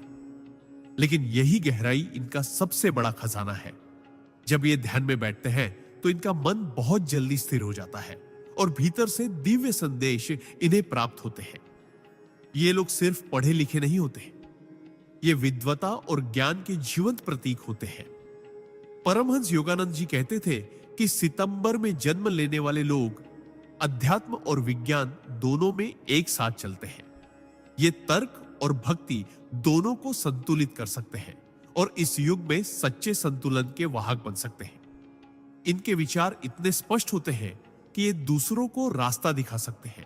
A: लेकिन यही गहराई इनका सबसे बड़ा खजाना है। जब ये ध्यान में बैठते हैं तो इनका मन बहुत जल्दी स्थिर हो जाता है और भीतर से दिव्य संदेश इन्हें प्राप्त होते हैं। ये लोग सिर्फ पढ़े लिखे नहीं होते, ये विद्वता और ज्ञान के जीवंत प्रतीक होते हैं। परमहंस योगानंद जी कहते थे कि सितंबर में जन्म लेने वाले लोग अध्यात्म और विज्ञान दोनों में एक साथ चलते हैं। ये तर्क और भक्ति दोनों को संतुलित कर सकते हैं और इस युग में सच्चे संतुलन के वाहक बन सकते हैं। इनके विचार इतने स्पष्ट होते हैं कि ये दूसरों को रास्ता दिखा सकते हैं,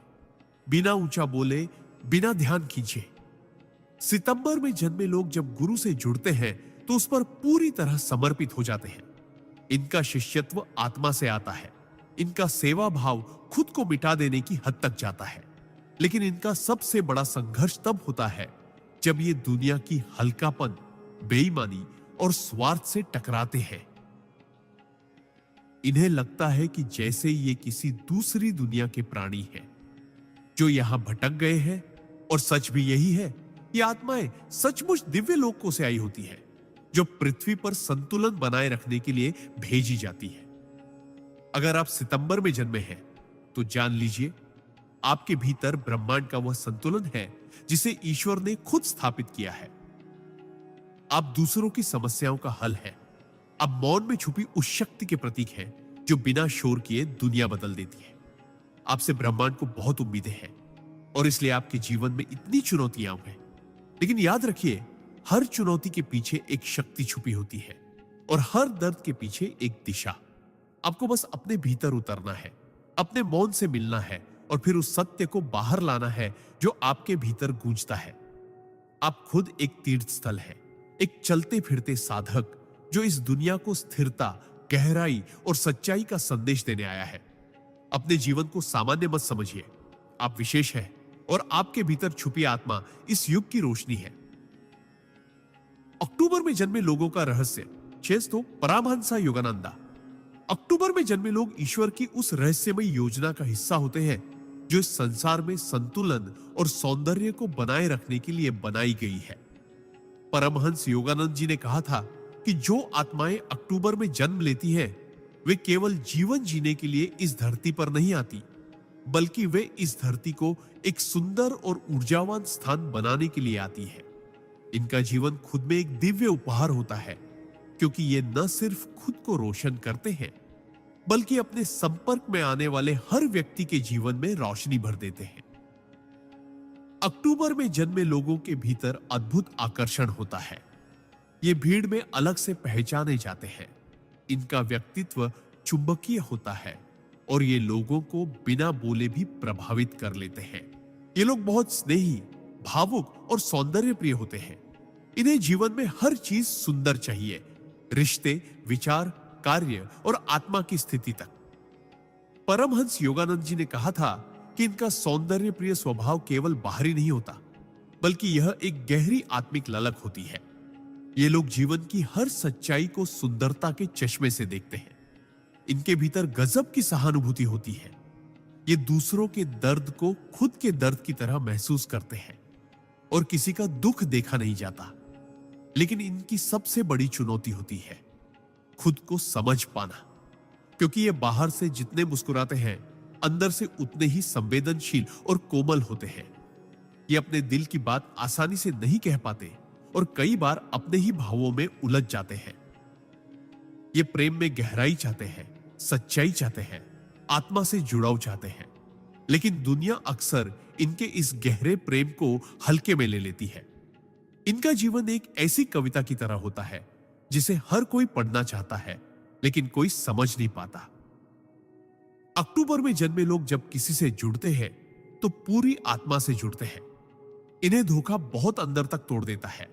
A: बिना ऊंचा बोले, बिना ध्यान खींचे। सितंबर में जन्मे लोग जब गुरु से जुड़ते हैं तो उस पर पूरी तरह समर्पित हो जाते हैं। इनका शिष्यत्व आत्मा से आता है। इनका सेवा भाव खुद को मिटा देने की हद तक जाता है। लेकिन इनका सबसे बड़ा संघर्ष तब होता है जब ये दुनिया की हल्कापन, बेईमानी और स्वार्थ से टकराते हैं। इन्हें लगता है कि जैसे ये किसी दूसरी दुनिया के प्राणी हैं जो यहां भटक गए हैं, और सच भी यही है। ये आत्माएं सचमुच दिव्य लोकों से आई होती है जो पृथ्वी पर संतुलन बनाए रखने के लिए भेजी जाती है। अगर आप सितंबर में जन्मे हैं तो जान लीजिए आपके भीतर ब्रह्मांड का वह संतुलन है जिसे ईश्वर ने खुद स्थापित किया है। आप दूसरों की समस्याओं का हल है। आप मौन में छुपी उस शक्ति के प्रतीक हैं जो बिना शोर किए दुनिया बदल देती है। आपसे ब्रह्मांड को बहुत उम्मीदें हैं और इसलिए आपके जीवन में इतनी चुनौतियां हैं। लेकिन याद रखिए, हर चुनौती के पीछे एक शक्ति छुपी होती है और हर दर्द के पीछे एक दिशा। आपको बस अपने भीतर उतरना है, अपने मौन से मिलना है और फिर उस सत्य को बाहर लाना है जो आपके भीतर गूंजता है। आप खुद एक तीर्थ स्थल है, एक चलते फिरते साधक जो इस दुनिया को स्थिरता, गहराई और सच्चाई का संदेश देने आया है। अपने जीवन को सामान्य मत समझिए। आप विशेष हैं और आपके भीतर छुपी आत्मा इस युग की रोशनी है। अक्टूबर में जन्मे लोगों का रहस्य, चेस्तो परमहंस योगानंदा। अक्टूबर में जन्मे लोग ईश्वर की उस रहस्यमय योजना का हिस्सा होते हैं जो इस संसार में संतुलन और सौंदर्य को बनाए रखने के लिए बनाई गई है। परमहंस योगानंद जी ने कहा था कि जो आत्माएं अक्टूबर में जन्म लेती हैं, वे केवल जीवन जीने के लिए इस धरती पर नहीं आती, बल्कि वे इस धरती को एक सुंदर और ऊर्जावान स्थान बनाने के लिए आती है। इनका जीवन खुद में एक दिव्य उपहार होता है, क्योंकि ये न सिर्फ खुद को रोशन करते हैं, बल्कि अपने संपर्क में आने वाले हर व्यक्ति के जीवन में रोशनी भर देते हैं। अक्टूबर में जन्मे लोगों के भीतर अद्भुत आकर्षण होता है। ये भीड़ में अलग से पहचाने जाते हैं। इनका व्यक्तित्व चुंबकीय होता है और ये लोगों को बिना बोले भी प्रभावित कर लेते हैं। ये लोग बहुत स्नेही, भावुक और सौंदर्य प्रिय होते हैं। इन्हें जीवन में हर चीज सुंदर चाहिए, रिश्ते, विचार, कार्य और आत्मा की स्थिति तक। परमहंस योगानंद जी ने कहा था कि इनका सौंदर्य प्रिय स्वभाव केवल बाहरी नहीं होता, बल्कि यह एक गहरी आत्मिक ललक होती है। ये लोग जीवन की हर सच्चाई को सुंदरता के चश्मे से देखते हैं। इनके भीतर गजब की सहानुभूति होती है। ये दूसरों के दर्द को खुद के दर्द की तरह महसूस करते हैं और किसी का दुख देखा नहीं जाता। लेकिन इनकी सबसे बड़ी चुनौती होती है खुद को समझ पाना, क्योंकि ये बाहर से जितने मुस्कुराते हैं, अंदर से उतने ही संवेदनशील और कोमल होते हैं। ये अपने दिल की बात आसानी से नहीं कह पाते और कई बार अपने ही भावों में उलझ जाते हैं। ये प्रेम में गहराई चाहते हैं, सच्चाई चाहते हैं, आत्मा से जुड़ाव चाहते हैं, लेकिन दुनिया अक्सर इनके इस गहरे प्रेम को हल्के में ले लेती है। इनका जीवन एक ऐसी कविता की तरह होता है जिसे हर कोई पढ़ना चाहता है, लेकिन कोई समझ नहीं पाता। अक्टूबर में जन्मे लोग जब किसी से जुड़ते हैं तो पूरी आत्मा से जुड़ते हैं। इन्हें धोखा बहुत अंदर तक तोड़ देता है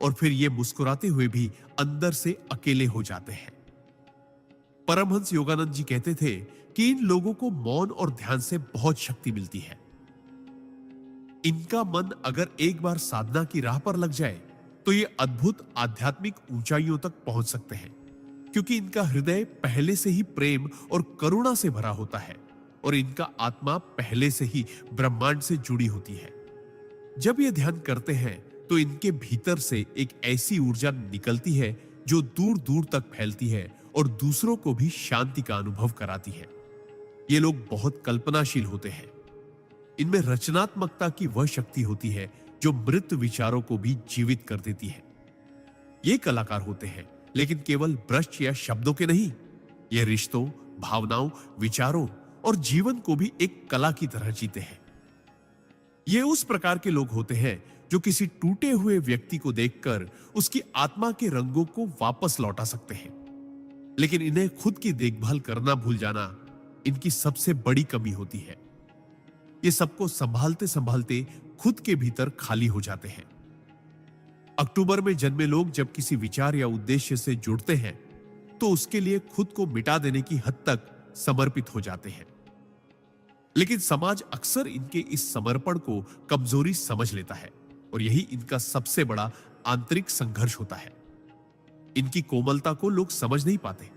A: और फिर ये मुस्कुराते हुए भी अंदर से अकेले हो जाते हैं। परमहंस योगानंद जी कहते थे कि इन लोगों को मौन और ध्यान से बहुत शक्ति मिलती है। इनका मन अगर एक बार साधना की राह पर लग जाए तो ये अद्भुत आध्यात्मिक ऊंचाइयों तक पहुंच सकते हैं, क्योंकि इनका हृदय पहले से ही प्रेम और करुणा से भरा होता है और इनका आत्मा पहले से ही ब्रह्मांड से जुड़ी होती है। जब ये ध्यान करते हैं तो इनके भीतर से एक ऐसी ऊर्जा निकलती है जो दूर दूर तक फैलती है और दूसरों को भी शांति का अनुभव कराती है। ये लोग बहुत कल्पनाशील होते हैं। इनमें रचनात्मकता की वह शक्ति होती है जो मृत विचारों को भी जीवित कर देती है। ये कलाकार होते हैं, लेकिन केवल ब्रश या शब्दों के नहीं। ये रिश्तों, भावनाओं, विचारों और जीवन को भी एक कला की तरह जीते हैं। ये उस प्रकार के लोग होते हैं जो किसी टूटे हुए व्यक्ति को देखकर उसकी आत्मा के रंगों को वापस लौटा सकते हैं, लेकिन इन्हें खुद की देखभाल करना भूल जाना इनकी सबसे बड़ी कमी होती है। ये सबको संभालते संभालते खुद के भीतर खाली हो जाते हैं। अक्टूबर में जन्मे लोग जब किसी विचार या उद्देश्य से जुड़ते हैं तो उसके लिए खुद को मिटा देने की हद तक समर्पित हो जाते हैं, लेकिन समाज अक्सर इनके इस समर्पण को कमजोरी समझ लेता है और यही इनका सबसे बड़ा आंतरिक संघर्ष होता है। इनकी कोमलता को लोग समझ नहीं पाते,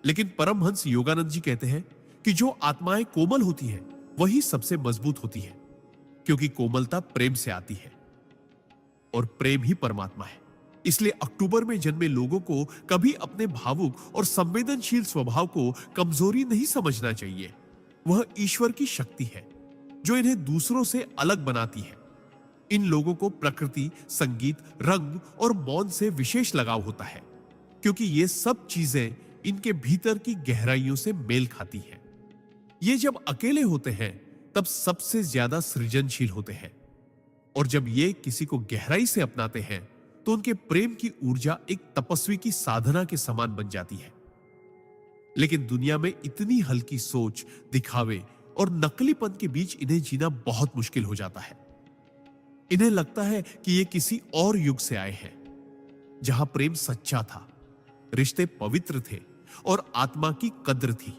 A: लेकिन परमहंस योगानंद जी कहते हैं कि जो आत्माएं कोमल होती हैं वही सबसे मजबूत होती है, क्योंकि कोमलता प्रेम से आती है और प्रेम ही परमात्मा है। इसलिए अक्टूबर में जन्मे लोगों को कभी अपने भावुक और संवेदनशील स्वभाव को कमजोरी नहीं समझना चाहिए। वह ईश्वर की शक्ति है जो इन्हें दूसरों से अलग बनाती है। इन लोगों को प्रकृति, संगीत, रंग और मौन से विशेष लगाव होता है, क्योंकि ये सब चीजें इनके भीतर की गहराइयों से मेल खाती हैं। ये जब अकेले होते हैं तब सबसे ज्यादा सृजनशील होते हैं, और जब ये किसी को गहराई से अपनाते हैं तो उनके प्रेम की ऊर्जा एक तपस्वी की साधना के समान बन जाती है। लेकिन दुनिया में इतनी हल्की सोच, दिखावे और नकलीपन के बीच इन्हें जीना बहुत मुश्किल हो जाता है। इन्हें लगता है कि ये किसी और युग से आए हैं, जहां प्रेम सच्चा था, रिश्ते पवित्र थे और आत्मा की कद्र थी।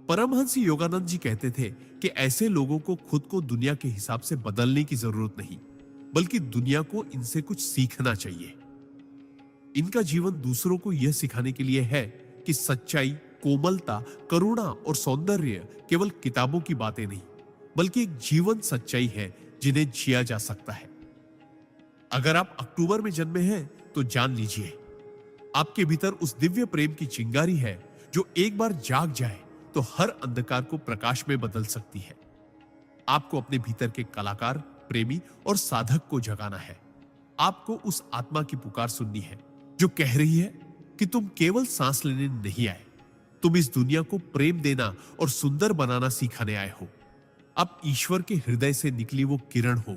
A: परमहंस योगानंद जी कहते थे कि ऐसे लोगों को खुद को दुनिया के हिसाब से बदलने की जरूरत नहीं, बल्कि दुनिया को इनसे कुछ सीखना चाहिए। इनका जीवन दूसरों को यह सिखाने के लिए है कि सच्चाई, कोमलता, करुणा और सौंदर्य केवल किताबों की बातें नहीं, बल्कि एक जीवन सच्चाई है जिन्हें जिया जा सकता है। अगर आप अक्टूबर में जन्मे हैं तो जान लीजिए, आपके भीतर उस दिव्य प्रेम की चिंगारी है जो एक बार जाग जाए तो हर अंधकार को प्रकाश में बदल सकती है। आपको अपने भीतर के कलाकार, प्रेमी और साधक को जगाना है। आपको उस आत्मा की पुकार सुननी है जो कह रही है कि तुम केवल सांस लेने नहीं आए, तुम इस दुनिया को प्रेम देना और सुंदर बनाना सिखाने आए हो। आप ईश्वर के हृदय से निकली वो किरण हो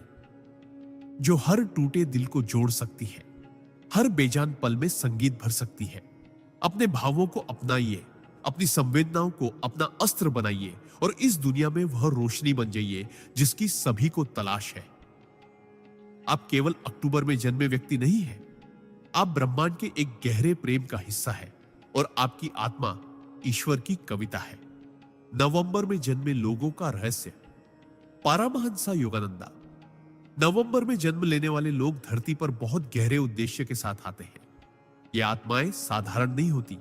A: जो हर टूटे दिल को जोड़ सकती है, हर बेजान पल में संगीत भर सकती है। अपने भावों को अपनाइए, अपनी संवेदनाओं को अपना अस्त्र बनाइए और इस दुनिया में वह रोशनी बन जाइए जिसकी सभी को तलाश है। आप केवल अक्टूबर में जन्मे व्यक्ति नहीं हैं, आप ब्रह्मांड के एक गहरे प्रेम का हिस्सा है और आपकी आत्मा ईश्वर की कविता है। नवंबर में जन्मे लोगों का रहस्य। परमहंस योगानंदा। नवंबर में जन्म लेने वाले लोग धरती पर बहुत गहरे उद्देश्य के साथ आते हैं। ये आत्माएं साधारण नहीं होती।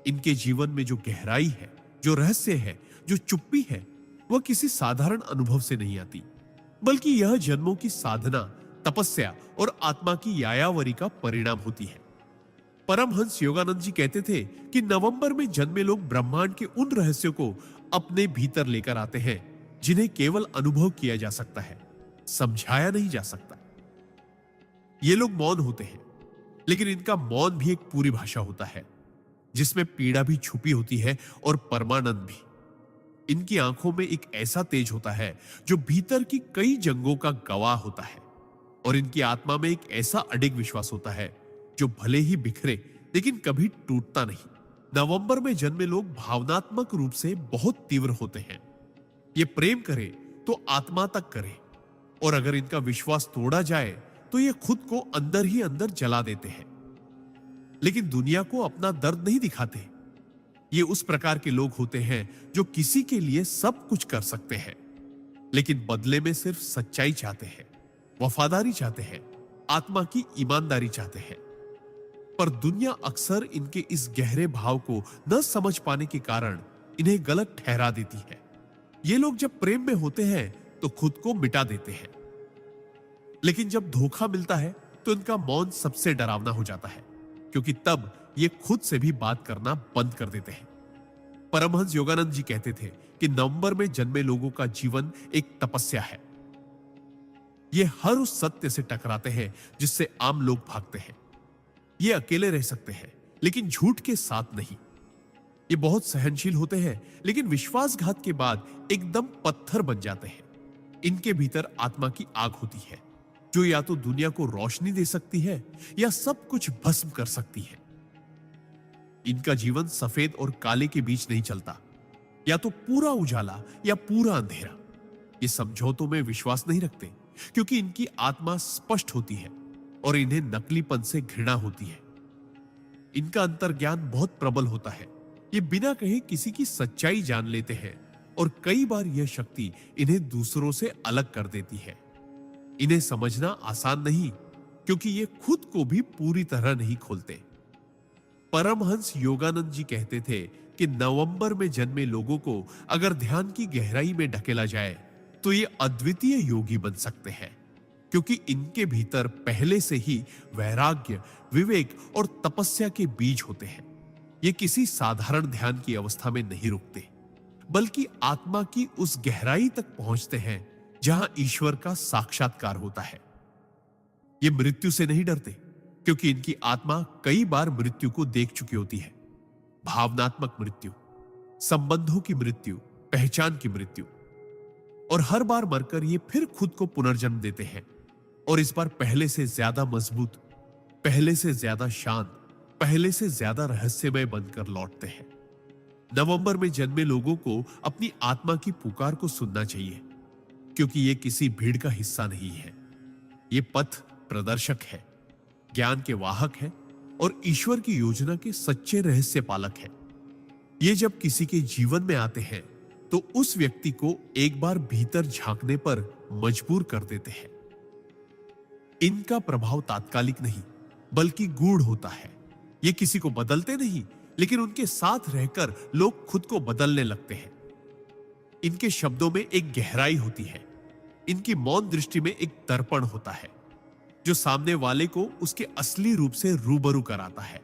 A: इनके जीवन में जो गहराई है, जो रहस्य है, जो चुप्पी है, वह किसी साधारण अनुभव से नहीं आती, बल्कि यह जन्मों की साधना, तपस्या और आत्मा की यायावरी का परिणाम होती है। परमहंस योगानंद जी कहते थे कि नवंबर में जन्मे लोग ब्रह्मांड के उन रहस्यों को अपने भीतर लेकर आते हैं जिन्हें केवल अनुभव किया जा सकता है, समझाया नहीं जा सकता। ये लोग मौन होते हैं, लेकिन इनका मौन भी एक पूरी भाषा होता है जिसमें पीड़ा भी छुपी होती है और परमानंद भी। इनकी आंखों में एक ऐसा तेज होता है जो भीतर की कई जंगों का गवाह होता है, और इनकी आत्मा में एक ऐसा अडिग विश्वास होता है जो भले ही बिखरे लेकिन कभी टूटता नहीं। नवंबर में जन्मे लोग भावनात्मक रूप से बहुत तीव्र होते हैं। ये प्रेम करे तो आत्मा तक करे, और अगर इनका विश्वास तोड़ा जाए तो ये खुद को अंदर ही अंदर जला देते हैं। लेकिन दुनिया को अपना दर्द नहीं दिखाते। ये उस प्रकार के लोग होते हैं जो किसी के लिए सब कुछ कर सकते हैं, लेकिन बदले में सिर्फ सच्चाई चाहते हैं, वफादारी चाहते हैं, आत्मा की ईमानदारी चाहते हैं। पर दुनिया अक्सर इनके इस गहरे भाव को न समझ पाने के कारण इन्हें गलत ठहरा देती है। ये लोग जब प्रेम में होते हैं तो खुद को मिटा देते हैं, लेकिन जब धोखा मिलता है तो इनका मौन सबसे डरावना हो जाता है, क्योंकि तब ये खुद से भी बात करना बंद कर देते हैं। परमहंस योगानंद जी कहते थे कि नवंबर में जन्मे लोगों का जीवन एक तपस्या है। ये हर उस सत्य से टकराते हैं जिससे आम लोग भागते हैं। ये अकेले रह सकते हैं, लेकिन झूठ के साथ नहीं। ये बहुत सहनशील होते हैं, लेकिन विश्वासघात के बाद एकदम पत्थर बन जाते हैं। इनके भीतर आत्मा की आग होती है जो या तो दुनिया को रोशनी दे सकती है या सब कुछ भस्म कर सकती है। इनका जीवन सफेद और काले के बीच नहीं चलता, या तो पूरा उजाला या पूरा अंधेरा। ये समझौतों में विश्वास नहीं रखते, क्योंकि इनकी आत्मा स्पष्ट होती है और इन्हें नकलीपन से घृणा होती है। इनका अंतर्ज्ञान बहुत प्रबल होता है। ये बिना कहे किसी की सच्चाई जान लेते हैं, और कई बार यह शक्ति इन्हें दूसरों से अलग कर देती है। इन्हें समझना आसान नहीं, क्योंकि ये खुद को भी पूरी तरह नहीं खोलते। परमहंस योगानंद जी कहते थे कि नवंबर में जन्मे लोगों को अगर ध्यान की गहराई में ढकेला जाए तो ये अद्वितीय योगी बन सकते हैं, क्योंकि इनके भीतर पहले से ही वैराग्य, विवेक और तपस्या के बीज होते हैं। ये किसी साधारण ध्यान की अवस्था में नहीं रुकते, बल्कि आत्मा की उस गहराई तक पहुंचते हैं जहां ईश्वर का साक्षात्कार होता है। ये मृत्यु से नहीं डरते, क्योंकि इनकी आत्मा कई बार मृत्यु को देख चुकी होती है। भावनात्मक मृत्यु, संबंधों की मृत्यु, पहचान की मृत्यु, और हर बार मरकर ये फिर खुद को पुनर्जन्म देते हैं, और इस बार पहले से ज्यादा मजबूत, पहले से ज्यादा शांत, पहले से ज्यादा रहस्यमय बनकर लौटते हैं। नवंबर में जन्मे लोगों को अपनी आत्मा की पुकार को सुनना चाहिए, क्योंकि ये किसी भीड़ का हिस्सा नहीं है। ये पथ प्रदर्शक है, ज्ञान के वाहक है, और ईश्वर की योजना के सच्चे रहस्य पालक है। ये जब किसी के जीवन में आते हैं तो उस व्यक्ति को एक बार भीतर झांकने पर मजबूर कर देते हैं। इनका प्रभाव तात्कालिक नहीं, बल्कि गूढ़ होता है। ये किसी को बदलते नहीं, लेकिन उनके साथ रहकर लोग खुद को बदलने लगते हैं। इनके शब्दों में एक गहराई होती है। इनकी मौन दृष्टि में एक दर्पण होता है जो सामने वाले को उसके असली रूप से रूबरू कराता है।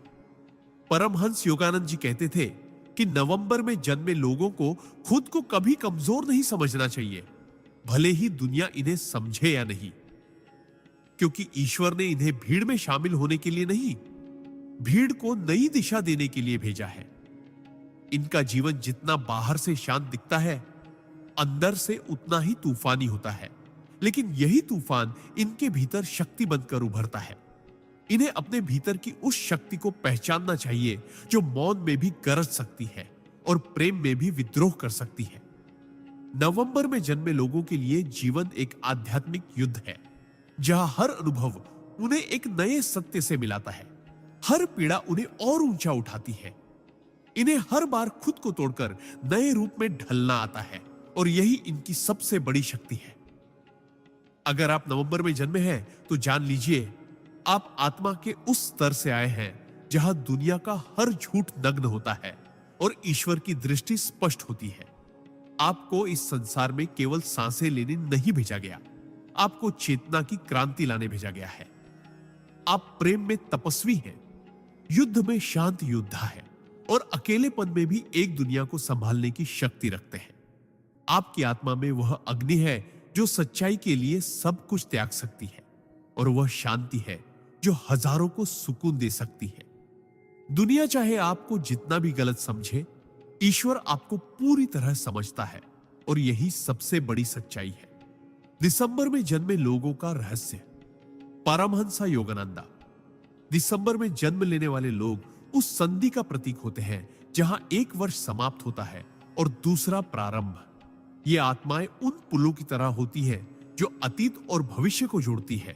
A: परमहंस योगानंद जी कहते थे कि नवंबर में जन्मे लोगों को खुद को कभी कमजोर नहीं समझना चाहिए, भले ही दुनिया इन्हें समझे या नहीं, क्योंकि ईश्वर ने इन्हें भीड़ में शामिल होने के लिए नहीं, भीड़ को नई दिशा देने के लिए भेजा है। इनका जीवन जितना बाहर से शांत दिखता है, अंदर से उतना ही तूफानी होता है, लेकिन यही तूफान इनके भीतर शक्ति बनकर उभरता है। इन्हें अपने भीतर की उस शक्ति को पहचानना चाहिए जो मौन में भी गरज सकती है और प्रेम में भी विद्रोह कर सकती है। नवंबर में जन्मे लोगों के लिए जीवन एक आध्यात्मिक युद्ध है, जहां हर अनुभव उन्हें एक नए सत्य से मिलाता है, हर पीड़ा उन्हें और ऊंचा उठाती है। इन्हें हर बार खुद को तोड़कर नए रूप में ढलना आता है, और यही इनकी सबसे बड़ी शक्ति है। अगर आप नवंबर में जन्मे हैं तो जान लीजिए आप आत्मा के उस स्तर से आए हैं जहां दुनिया का हर झूठ नग्न होता है और ईश्वर की दृष्टि स्पष्ट होती है। आपको इस संसार में केवल सांसें लेने नहीं भेजा गया, आपको चेतना की क्रांति लाने भेजा गया है। आप प्रेम में तपस्वी हैं, युद्ध में शांत योद्धा है और अकेलेपन में भी एक दुनिया को संभालने की शक्ति रखते हैं। आपकी आत्मा में वह अग्नि है जो सच्चाई के लिए सब कुछ त्याग सकती है, और वह शांति है जो हजारों को सुकून दे सकती है। दुनिया चाहे आपको जितना भी गलत समझे, ईश्वर आपको पूरी तरह समझता है, और यही सबसे बड़ी सच्चाई है। दिसंबर में जन्मे लोगों का रहस्य। परमहंस योगानंदा। दिसंबर में जन्म लेने वाले लोग उस संधि का प्रतीक होते हैं जहां एक वर्ष समाप्त होता है और दूसरा प्रारंभ। ये आत्माएं उन पुलों की तरह होती हैं जो अतीत और भविष्य को जोड़ती है,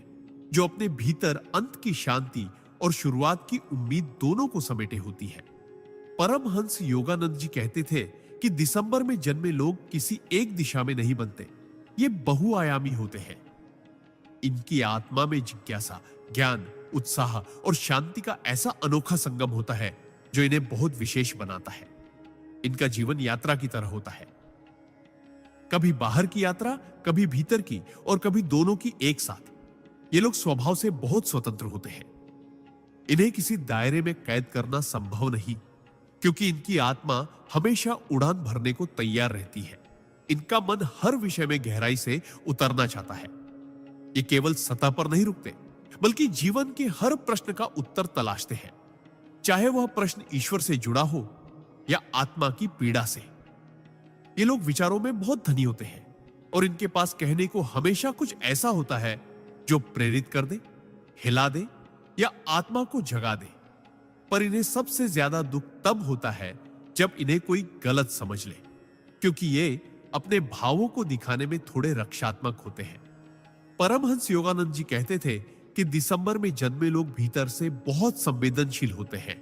A: जो अपने भीतर अंत की शांति और शुरुआत की उम्मीद दोनों को समेटे होती है। परमहंस योगानंद जी कहते थे कि दिसंबर में जन्मे लोग किसी एक दिशा में नहीं बनते, ये बहुआयामी होते हैं। इनकी आत्मा में जिज्ञासा, ज्ञान, उत्साह और शांति का ऐसा अनोखा संगम होता है जो इन्हें बहुत विशेष बनाता है। इनका जीवन यात्रा की तरह होता है, कभी बाहर की यात्रा, कभी भीतर की, और कभी दोनों की एक साथ। ये लोग स्वभाव से बहुत स्वतंत्र होते हैं। इन्हें किसी दायरे में कैद करना संभव नहीं, क्योंकि इनकी आत्मा हमेशा उड़ान भरने को तैयार रहती है। इनका मन हर विषय में गहराई से उतरना चाहता है। ये केवल सतह पर नहीं रुकते, बल्कि जीवन के हर प्रश्न का उत्तर तलाशते हैं, चाहे वह प्रश्न ईश्वर से जुड़ा हो या आत्मा की पीड़ा से। ये लोग विचारों में बहुत धनी होते हैं, और इनके पास कहने को हमेशा कुछ ऐसा होता है जो प्रेरित कर दे, हिला दे या आत्मा को जगा दे। पर इन्हें सबसे ज्यादा दुख तब होता है जब इन्हें कोई गलत समझ ले, क्योंकि ये अपने भावों को दिखाने में थोड़े रक्षात्मक होते हैं। परमहंस योगानंद जी कहते थे कि दिसंबर में जन्मे लोग भीतर से बहुत संवेदनशील होते हैं,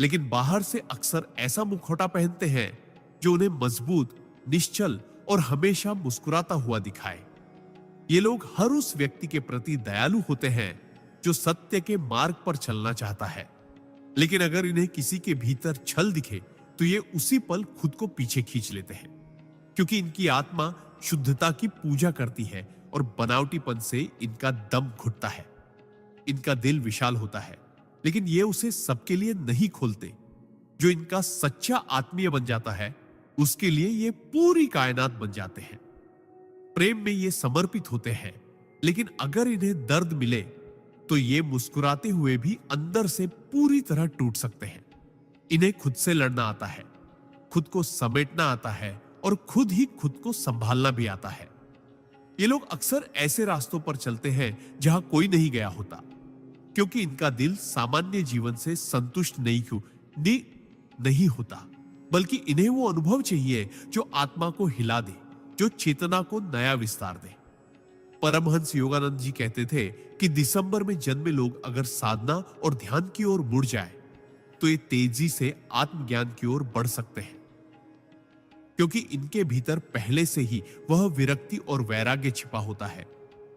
A: लेकिन बाहर से अक्सर ऐसा मुखौटा पहनते हैं जो उन्हें मजबूत, निश्चल और हमेशा मुस्कुराता हुआ दिखाए। ये लोग हर उस व्यक्ति के प्रति दयालु होते हैं जो सत्य के मार्ग पर चलना चाहता है, लेकिन अगर इन्हें किसी के भीतर छल दिखे तो ये उसी पल खुद को पीछे खींच लेते हैं, क्योंकि इनकी आत्मा शुद्धता की पूजा करती है और बनावटीपन से इनका दम घुटता है। इनका दिल विशाल होता है, लेकिन ये उसे सबके लिए नहीं खोलते। जो इनका सच्चा आत्मीय बन जाता है, उसके लिए ये पूरी कायनात बन जाते हैं। प्रेम में ये समर्पित होते हैं, लेकिन अगर इन्हें दर्द मिले तो ये मुस्कुराते हुए भी अंदर से पूरी तरह टूट सकते हैं। इन्हें खुद से लड़ना आता है, खुद को समेटना आता है और खुद ही खुद को संभालना भी आता है। ये लोग अक्सर ऐसे रास्तों पर चलते हैं जहां कोई नहीं गया होता, क्योंकि इनका दिल सामान्य जीवन से संतुष्ट नहीं होता, बल्कि इन्हें वो अनुभव चाहिए जो आत्मा को हिला दे, जो चेतना को नया विस्तार दे। परमहंस योगानंद जी कहते थे कि दिसंबर में जन्मे लोग अगर साधना और ध्यान की ओर मुड़ जाए तो ये तेजी से आत्मज्ञान की ओर बढ़ सकते हैं, क्योंकि इनके भीतर पहले से ही वह विरक्ति और वैराग्य छिपा होता है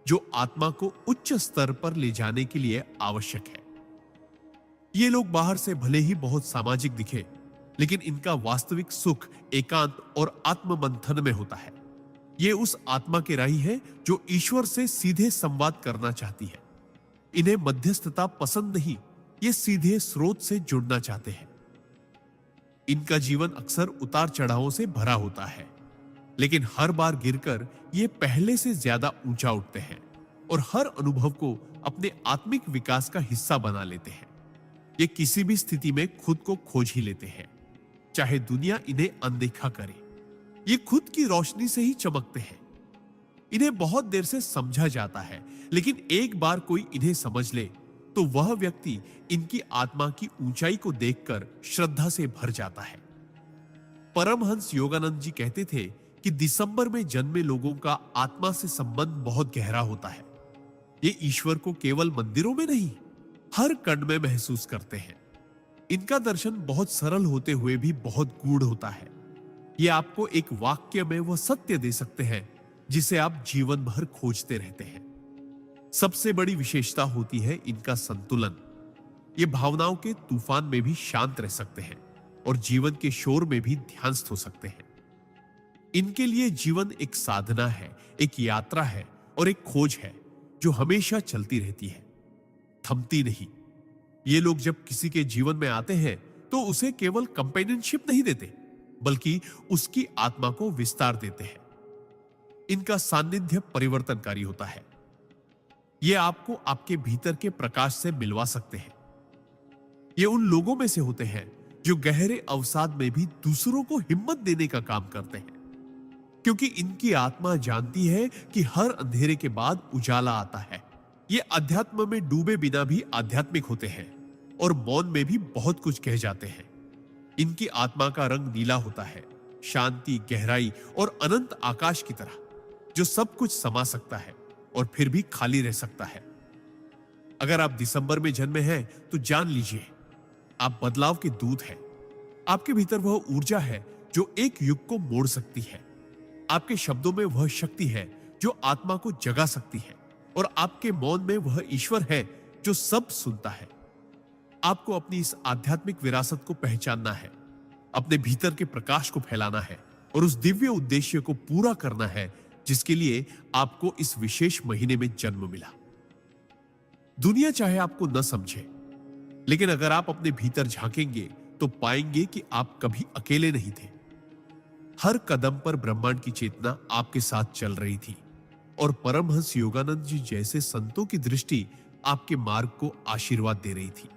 A: जो आत्मा को उच्च स्तर पर ले जाने के लिए आवश्यक है। ये लोग बाहर से भले ही बहुत सामाजिक दिखे, लेकिन इनका वास्तविक सुख एकांत और आत्ममंथन में होता है। ये उस आत्मा के राही है जो ईश्वर से सीधे संवाद करना चाहती है। इन्हें मध्यस्थता पसंद नहीं, ये सीधे स्रोत से जुड़ना चाहते हैं। इनका जीवन अक्सर उतार चढ़ावों से भरा होता है, लेकिन हर बार गिरकर ये पहले से ज्यादा ऊंचा उठते हैं और हर अनुभव को अपने आत्मिक विकास का हिस्सा बना लेते हैं। ये किसी भी स्थिति में खुद को खोज ही लेते हैं, चाहे दुनिया इन्हें अनदेखा करे। ये खुद की रोशनी से ही चमकते हैं। इन्हें बहुत देर से समझा जाता है, लेकिन एक बार कोई इन्हें समझ ले तो वह व्यक्ति इनकी आत्मा की ऊंचाई को देखकर श्रद्धा से भर जाता है। परमहंस योगानंद जी कहते थे कि दिसंबर में जन्मे लोगों का आत्मा से संबंध बहुत गहरा होता है। ये ईश्वर को केवल मंदिरों में नहीं, हर कण में महसूस करते हैं। इनका दर्शन बहुत सरल होते हुए भी बहुत गूढ़ होता है। ये आपको एक वाक्य में वह सत्य दे सकते हैं जिसे आप जीवन भर खोजते रहते हैं। सबसे बड़ी विशेषता होती है इनका संतुलन। ये भावनाओं के तूफान में भी शांत रह सकते हैं और जीवन के शोर में भी ध्यानस्थ हो सकते हैं। इनके लिए जीवन एक साधना है, एक यात्रा है और एक खोज है जो हमेशा चलती रहती है, थमती नहीं। ये लोग जब किसी के जीवन में आते हैं तो उसे केवल कंपेनियनशिप नहीं देते, बल्कि उसकी आत्मा को विस्तार देते हैं। इनका सानिध्य परिवर्तनकारी होता है। ये आपको आपके भीतर के प्रकाश से मिलवा सकते हैं। ये उन लोगों में से होते हैं जो गहरे अवसाद में भी दूसरों को हिम्मत देने का काम करते हैं, क्योंकि इनकी आत्मा जानती है कि हर अंधेरे के बाद उजाला आता है। ये अध्यात्म में डूबे बिना भी आध्यात्मिक होते हैं और मौन में भी बहुत कुछ कह जाते हैं। इनकी आत्मा का रंग नीला होता है, शांति, गहराई और अनंत आकाश की तरह, जो सब कुछ समा सकता है और फिर भी खाली रह सकता है। अगर आप दिसंबर में जन्मे हैं तो जान लीजिए, आप बदलाव के दूत हैं। आपके भीतर वह ऊर्जा है जो एक युग को मोड़ सकती है। आपके शब्दों में वह शक्ति है जो आत्मा को जगा सकती है, और आपके मौन में वह ईश्वर है जो सब सुनता है। आपको अपनी इस आध्यात्मिक विरासत को पहचानना है, अपने भीतर के प्रकाश को फैलाना है और उस दिव्य उद्देश्य को पूरा करना है जिसके लिए आपको इस विशेष महीने में जन्म मिला। दुनिया चाहे आपको न समझे, लेकिन अगर आप अपने भीतर झांकेंगे तो पाएंगे कि आप कभी अकेले नहीं थे। हर कदम पर ब्रह्मांड की चेतना आपके साथ चल रही थी और परमहंस योगानंद जी जैसे संतों की दृष्टि आपके मार्ग को आशीर्वाद दे रही थी।